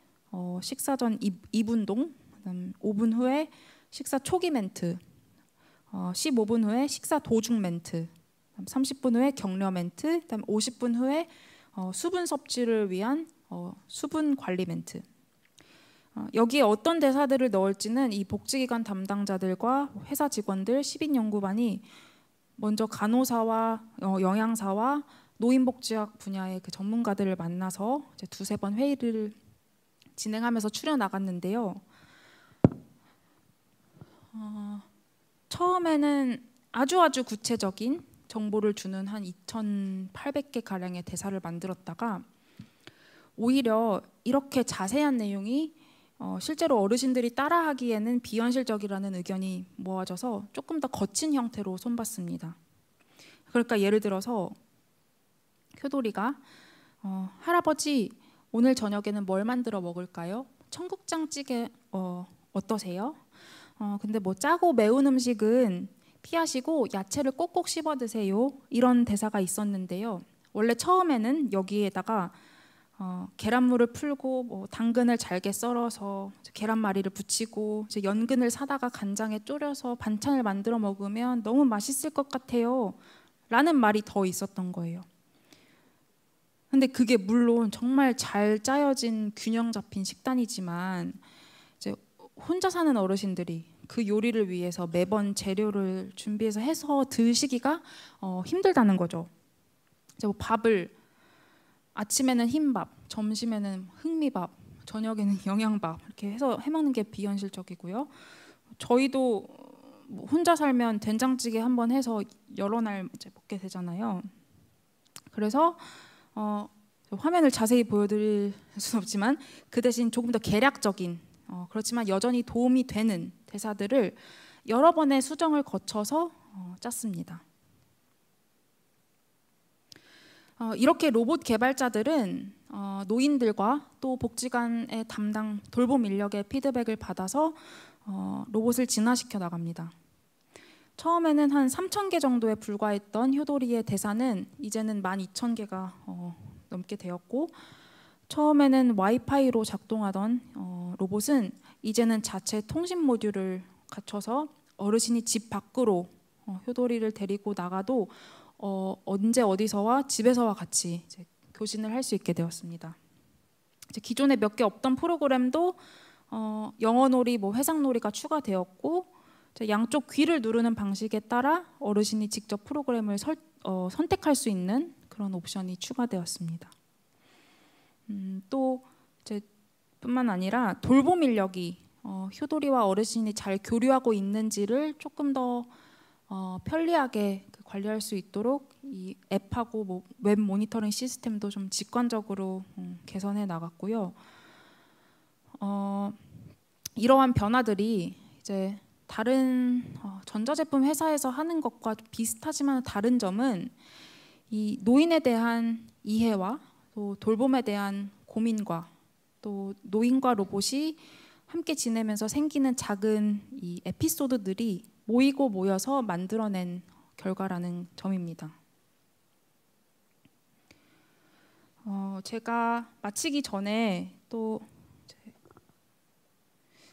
식사 전 2분 동, 그다음 5분 후에 식사 초기 멘트, 15분 후에 식사 도중 멘트, 30분 후에 격려 멘트, 그다음 50분 후에 수분 섭취를 위한 수분 관리 멘트. 여기에 어떤 대사들을 넣을지는 이 복지기관 담당자들과 회사 직원들, 시민연구반이 먼저 간호사와 영양사와 노인복지학 분야의 전문가들을 만나서 이제 2-3번 회의를 진행하면서 추려 나갔는데요. 처음에는 아주 구체적인 정보를 주는 한 2,800개 가량의 대사를 만들었다가 오히려 이렇게 자세한 내용이 실제로 어르신들이 따라하기에는 비현실적이라는 의견이 모아져서 조금 더 거친 형태로 손봤습니다. 그러니까 예를 들어서 효도리가 할아버지 오늘 저녁에는 뭘 만들어 먹을까요? 청국장찌개 어떠세요? 근데 뭐 짜고 매운 음식은 피하시고 야채를 꼭꼭 씹어 드세요. 이런 대사가 있었는데요. 원래 처음에는 여기에다가 계란물을 풀고 당근을 잘게 썰어서 계란말이를 부치고 연근을 사다가 간장에 졸여서 반찬을 만들어 먹으면 너무 맛있을 것 같아요. 라는 말이 더 있었던 거예요. 근데 그게 물론 정말 잘 짜여진 균형 잡힌 식단이지만 이제 혼자 사는 어르신들이 그 요리를 위해서 매번 재료를 준비해서 해서 드시기가 힘들다는 거죠. 이제 뭐 밥을 아침에는 흰밥, 점심에는 흑미밥, 저녁에는 영양밥 이렇게 해서 해먹는 게 비현실적이고요. 저희도 혼자 살면 된장찌개 한번 해서 여러 날 이제 먹게 되잖아요. 그래서 화면을 자세히 보여드릴 수는 없지만 그 대신 조금 더 계략적인 그렇지만 여전히 도움이 되는 대사들을 여러 번의 수정을 거쳐서 짰습니다. 이렇게 로봇 개발자들은 노인들과 또 복지관의 담당 돌봄 인력의 피드백을 받아서 로봇을 진화시켜 나갑니다. 처음에는 한 3,000개 정도에 불과했던 효도리의 대사는 이제는 12,000개가 넘게 되었고 처음에는 와이파이로 작동하던 로봇은 이제는 자체 통신 모듈을 갖춰서 어르신이 집 밖으로 효도리를 데리고 나가도 언제 어디서와 집에서와 같이 이제 교신을 할 수 있게 되었습니다. 이제 기존에 몇 개 없던 프로그램도 영어놀이, 회상놀이가 추가되었고 양쪽 귀를 누르는 방식에 따라 어르신이 직접 프로그램을 선택할 수 있는 그런 옵션이 추가되었습니다. 또 이제 뿐만 아니라 돌봄 인력이 효도리와 어르신이 잘 교류하고 있는지를 조금 더 편리하게 관리할 수 있도록 이 앱하고 웹 모니터링 시스템도 좀 직관적으로 개선해 나갔고요. 이러한 변화들이 이제 다른 전자제품 회사에서 하는 것과 비슷하지만 다른 점은 이 노인에 대한 이해와 또 돌봄에 대한 고민과 또 노인과 로봇이 함께 지내면서 생기는 작은 이 에피소드들이 모이고 모여서 만들어낸 결과라는 점입니다. 제가 마치기 전에 또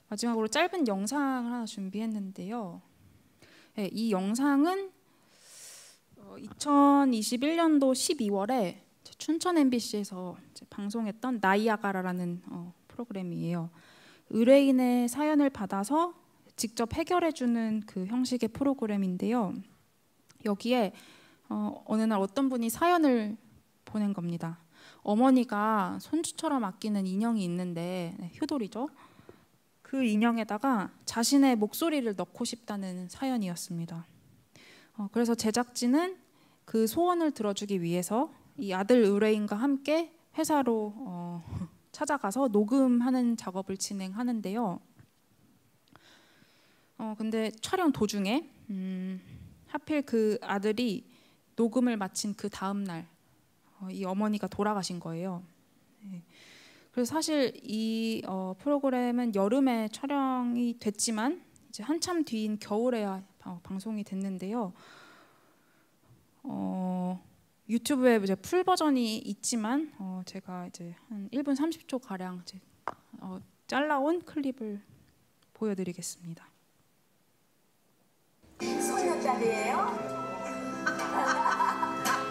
마지막으로 짧은 영상을 하나 준비했는데요. 네, 이 영상은 2021년도 12월에 춘천 MBC에서 방송했던 나이아가라라는 프로그램이에요. 의뢰인의 사연을 받아서 직접 해결해주는 그 형식의 프로그램인데요. 여기에 어느 날 어떤 분이 사연을 보낸 겁니다. 어머니가 손주처럼 아끼는 인형이 있는데, 효돌이죠. 그 인형에다가 자신의 목소리를 넣고 싶다는 사연이었습니다. 그래서 제작진은 그 소원을 들어주기 위해서 이 아들 의뢰인과 함께 회사로 찾아가서 녹음하는 작업을 진행하는데요. 근데 촬영 도중에 하필 그 아들이 녹음을 마친 그 다음 날 이 어머니가 돌아가신 거예요. 네. 그래서 사실 이 프로그램은 여름에 촬영이 됐지만 이제 한참 뒤인 겨울에야 방송이 됐는데요. 유튜브에 이제 풀 버전이 있지만 제가 이제 한 1분 30초 가량 이제 잘라온 클립을 보여드리겠습니다. 소녀딸이에요?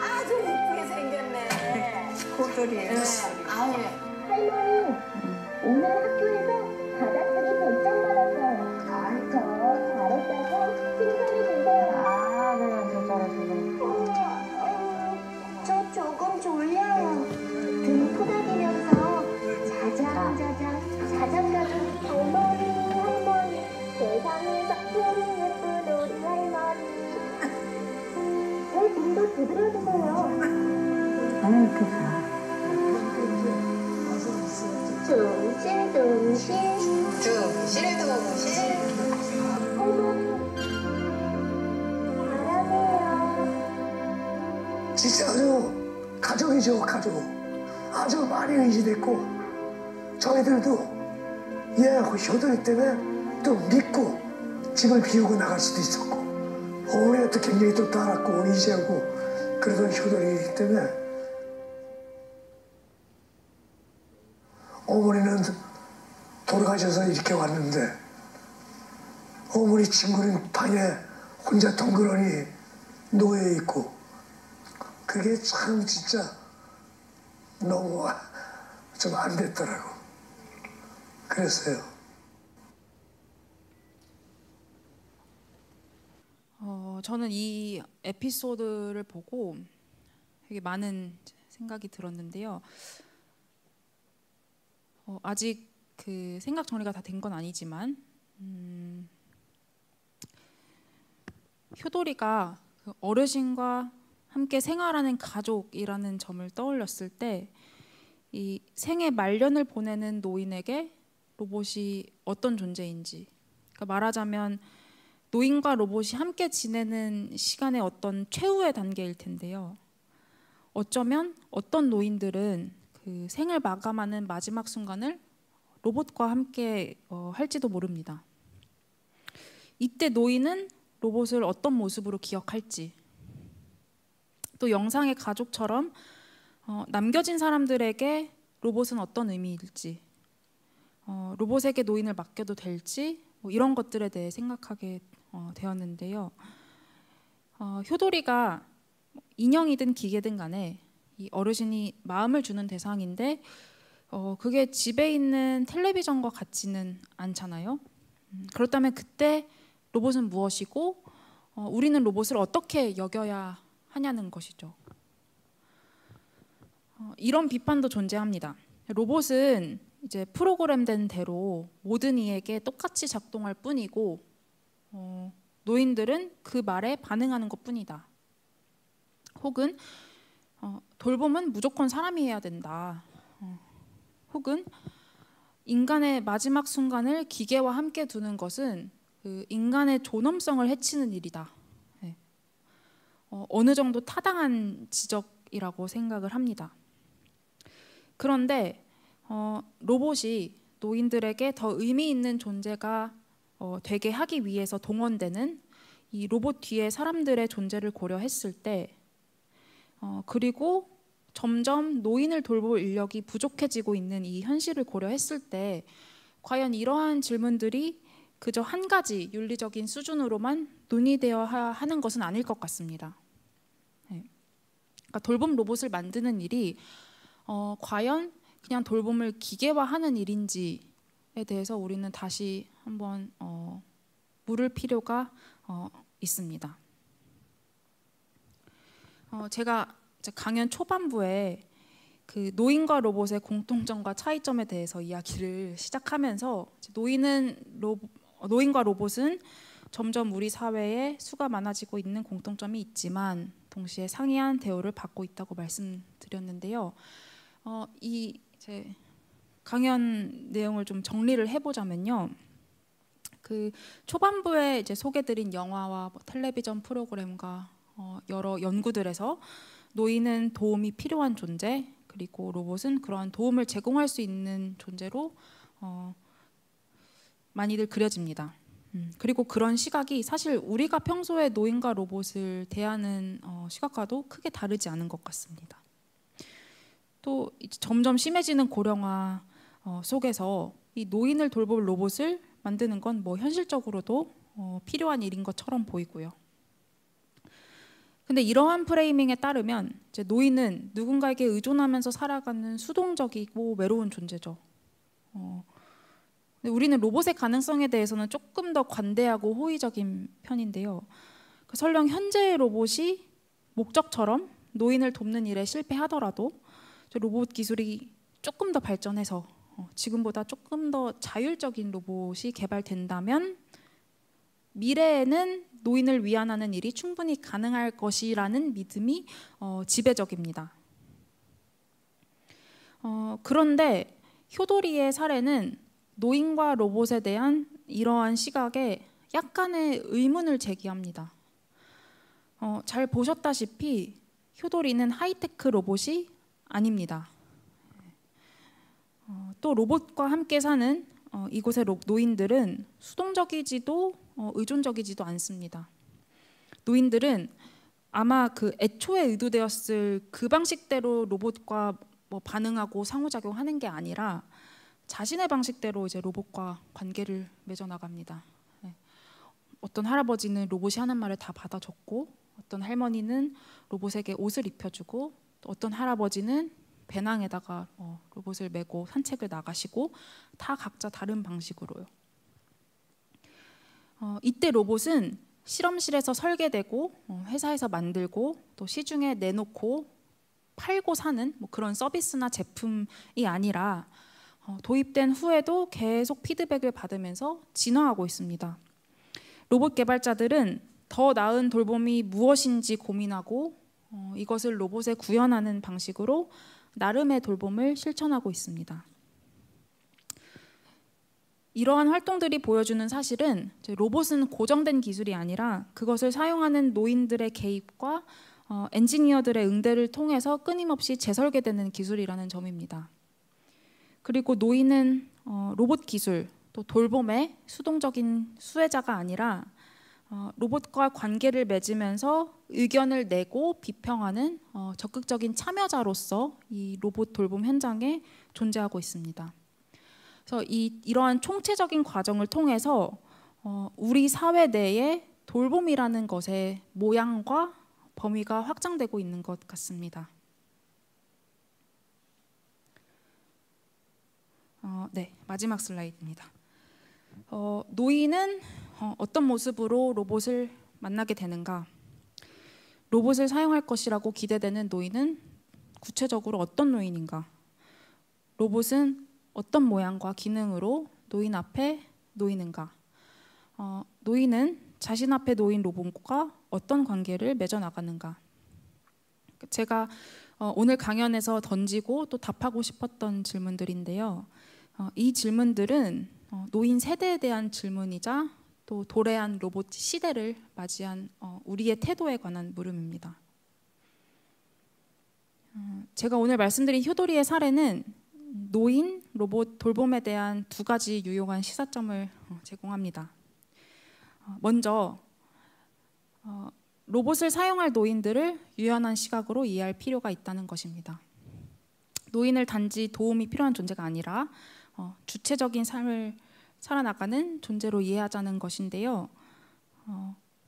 아주 예쁘게 생겼네. 고돌이에요. 할머니, 오늘 학교에서 받아쓰기 100점 받았어요. 저 잘했다고 칭찬해주세요. 네, 잘하시네. 저 조금 졸려요. 등 토닥이면서 자장 가족 할머니, 세상에서 제일 예쁜 우리 할머니. 제 등도 두드려주세요. 좋다. 둥실둥실 할머니 사랑해요. 진짜 아주 가족이죠, 가족. 아주 많이 의지됐고 저희들도 얘하고 효돈이 때문에 또 믿고 집을 비우고 나갈 수도 있었고 어머니가 또 굉장히 또 따랐고 의지하고 그러던 효돈이기 때문에 어머니는 돌아가셔서 이렇게 왔는데 어머니 친구는 방에 혼자 덩그러니 놓여있고 그게 참 진짜 너무 좀 안 됐더라고. 그랬어요. 저는 이 에피소드를 보고 되게 많은 생각이 들었는데요. 아직 그 생각 정리가 다 된 건 아니지만 효돌이가 그 어르신과 함께 생활하는 가족이라는 점을 떠올렸을 때 이 생의 말년을 보내는 노인에게 로봇이 어떤 존재인지, 그러니까 말하자면 노인과 로봇이 함께 지내는 시간의 어떤 최후의 단계일 텐데요. 어쩌면 어떤 노인들은 그 생을 마감하는 마지막 순간을 로봇과 함께 할지도 모릅니다. 이때 노인은 로봇을 어떤 모습으로 기억할지, 또 영상의 가족처럼 남겨진 사람들에게 로봇은 어떤 의미일지, 로봇에게 노인을 맡겨도 될지 이런 것들에 대해 생각하게 되었는데요. 효돌이가 인형이든 기계든 간에 이 어르신이 마음을 주는 대상인데 그게 집에 있는 텔레비전과 같지는 않잖아요. 그렇다면 그때 로봇은 무엇이고 우리는 로봇을 어떻게 여겨야 하냐는 것이죠. 이런 비판도 존재합니다. 로봇은 이제 프로그램된 대로 모든 이에게 똑같이 작동할 뿐이고 노인들은 그 말에 반응하는 것뿐이다. 혹은 돌봄은 무조건 사람이 해야 된다. 혹은 인간의 마지막 순간을 기계와 함께 두는 것은 그 인간의 존엄성을 해치는 일이다. 네. 어느 정도 타당한 지적이라고 생각을 합니다. 그런데 로봇이 노인들에게 더 의미 있는 존재가 되게 하기 위해서 동원되는 이 로봇 뒤에 사람들의 존재를 고려했을 때 그리고 점점 노인을 돌볼 인력이 부족해지고 있는 이 현실을 고려했을 때 과연 이러한 질문들이 그저 한 가지 윤리적인 수준으로만 논의되어야 하는 것은 아닐 것 같습니다. 네. 그러니까 돌봄 로봇을 만드는 일이 과연 그냥 돌봄을 기계화하는 일인지에 대해서 우리는 다시 한번 물을 필요가 있습니다. 제가 강연 초반부에 그 노인과 로봇의 공통점과 차이점에 대해서 이야기를 시작하면서 노인과 로봇은 점점 우리 사회에 수가 많아지고 있는 공통점이 있지만 동시에 상이한 대우를 받고 있다고 말씀드렸는데요. 제 강연 내용을 좀 정리를 해보자면요. 그 초반부에 이제 소개드린 영화와 텔레비전 프로그램과 여러 연구들에서 노인은 도움이 필요한 존재, 그리고 로봇은 그러한 도움을 제공할 수 있는 존재로 많이들 그려집니다. 그리고 그런 시각이 사실 우리가 평소에 노인과 로봇을 대하는 시각과도 크게 다르지 않은 것 같습니다. 또 점점 심해지는 고령화 속에서 이 노인을 돌볼 로봇을 만드는 건 뭐 현실적으로도 필요한 일인 것처럼 보이고요. 근데 이러한 프레이밍에 따르면 이제 노인은 누군가에게 의존하면서 살아가는 수동적이고 외로운 존재죠. 근데 우리는 로봇의 가능성에 대해서는 조금 더 관대하고 호의적인 편인데요. 설령 현재의 로봇이 목적처럼 노인을 돕는 일에 실패하더라도 로봇 기술이 조금 더 발전해서 지금보다 조금 더 자율적인 로봇이 개발된다면 미래에는 노인을 위안하는 일이 충분히 가능할 것이라는 믿음이 지배적입니다. 그런데 효도리의 사례는 노인과 로봇에 대한 이러한 시각에 약간의 의문을 제기합니다. 잘 보셨다시피 효도리는 하이테크 로봇이 아닙니다. 또 로봇과 함께 사는 이곳의 노인들은 수동적이지도 의존적이지도 않습니다. 노인들은 아마 그 애초에 의도되었을 그 방식대로 로봇과 반응하고 상호작용하는 게 아니라 자신의 방식대로 이제 로봇과 관계를 맺어나갑니다. 어떤 할아버지는 로봇이 하는 말을 다 받아 적고, 어떤 할머니는 로봇에게 옷을 입혀주고, 또 어떤 할아버지는 배낭에다가 로봇을 메고 산책을 나가시고, 다 각자 다른 방식으로요. 이때 로봇은 실험실에서 설계되고 회사에서 만들고 또 시중에 내놓고 팔고 사는 그런 서비스나 제품이 아니라 도입된 후에도 계속 피드백을 받으면서 진화하고 있습니다. 로봇 개발자들은 더 나은 돌봄이 무엇인지 고민하고 이것을 로봇에 구현하는 방식으로 나름의 돌봄을 실천하고 있습니다. 이러한 활동들이 보여주는 사실은 로봇은 고정된 기술이 아니라 그것을 사용하는 노인들의 개입과 엔지니어들의 응대를 통해서 끊임없이 재설계되는 기술이라는 점입니다. 그리고 노인은 로봇 기술, 또 돌봄의 수동적인 수혜자가 아니라 로봇과 관계를 맺으면서 의견을 내고 비평하는 적극적인 참여자로서 이 로봇 돌봄 현장에 존재하고 있습니다. 그래서 이러한 총체적인 과정을 통해서 우리 사회 내에 돌봄이라는 것의 모양과 범위가 확장되고 있는 것 같습니다. 네, 마지막 슬라이드입니다. 노인은 어떤 모습으로 로봇을 만나게 되는가? 로봇을 사용할 것이라고 기대되는 노인은 구체적으로 어떤 노인인가? 로봇은 어떤 모양과 기능으로 노인 앞에 놓이는가? 노인은 자신 앞에 놓인 로봇과 어떤 관계를 맺어 나가는가? 제가 오늘 강연에서 던지고 또 답하고 싶었던 질문들인데요. 이 질문들은 노인 세대에 대한 질문이자 또 도래한 로봇 시대를 맞이한 우리의 태도에 관한 물음입니다. 제가 오늘 말씀드린 효도리의 사례는 노인, 로봇, 돌봄에 대한 두 가지 유용한 시사점을 제공합니다. 먼저 로봇을 사용할 노인들을 유연한 시각으로 이해할 필요가 있다는 것입니다. 노인을 단지 도움이 필요한 존재가 아니라 주체적인 삶을 살아나가는 존재로 이해하자는 것인데요.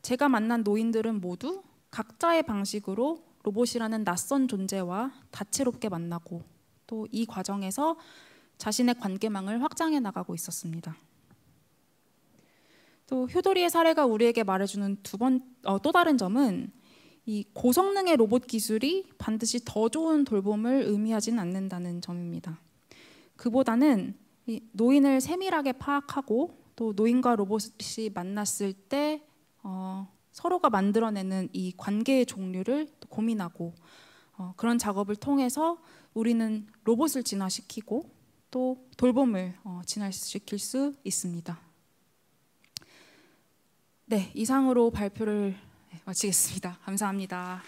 제가 만난 노인들은 모두 각자의 방식으로 로봇이라는 낯선 존재와 다채롭게 만나고 또 이 과정에서 자신의 관계망을 확장해 나가고 있었습니다. 또 효도리의 사례가 우리에게 말해주는 또 다른 점은 이 고성능의 로봇 기술이 반드시 더 좋은 돌봄을 의미하진 않는다는 점입니다. 그보다는 이 노인을 세밀하게 파악하고 또 노인과 로봇이 만났을 때 서로가 만들어내는 이 관계의 종류를 고민하고 그런 작업을 통해서 우리는 로봇을 진화시키고 또 돌봄을 진화시킬 수 있습니다. 네, 이상으로 발표를 마치겠습니다. 감사합니다.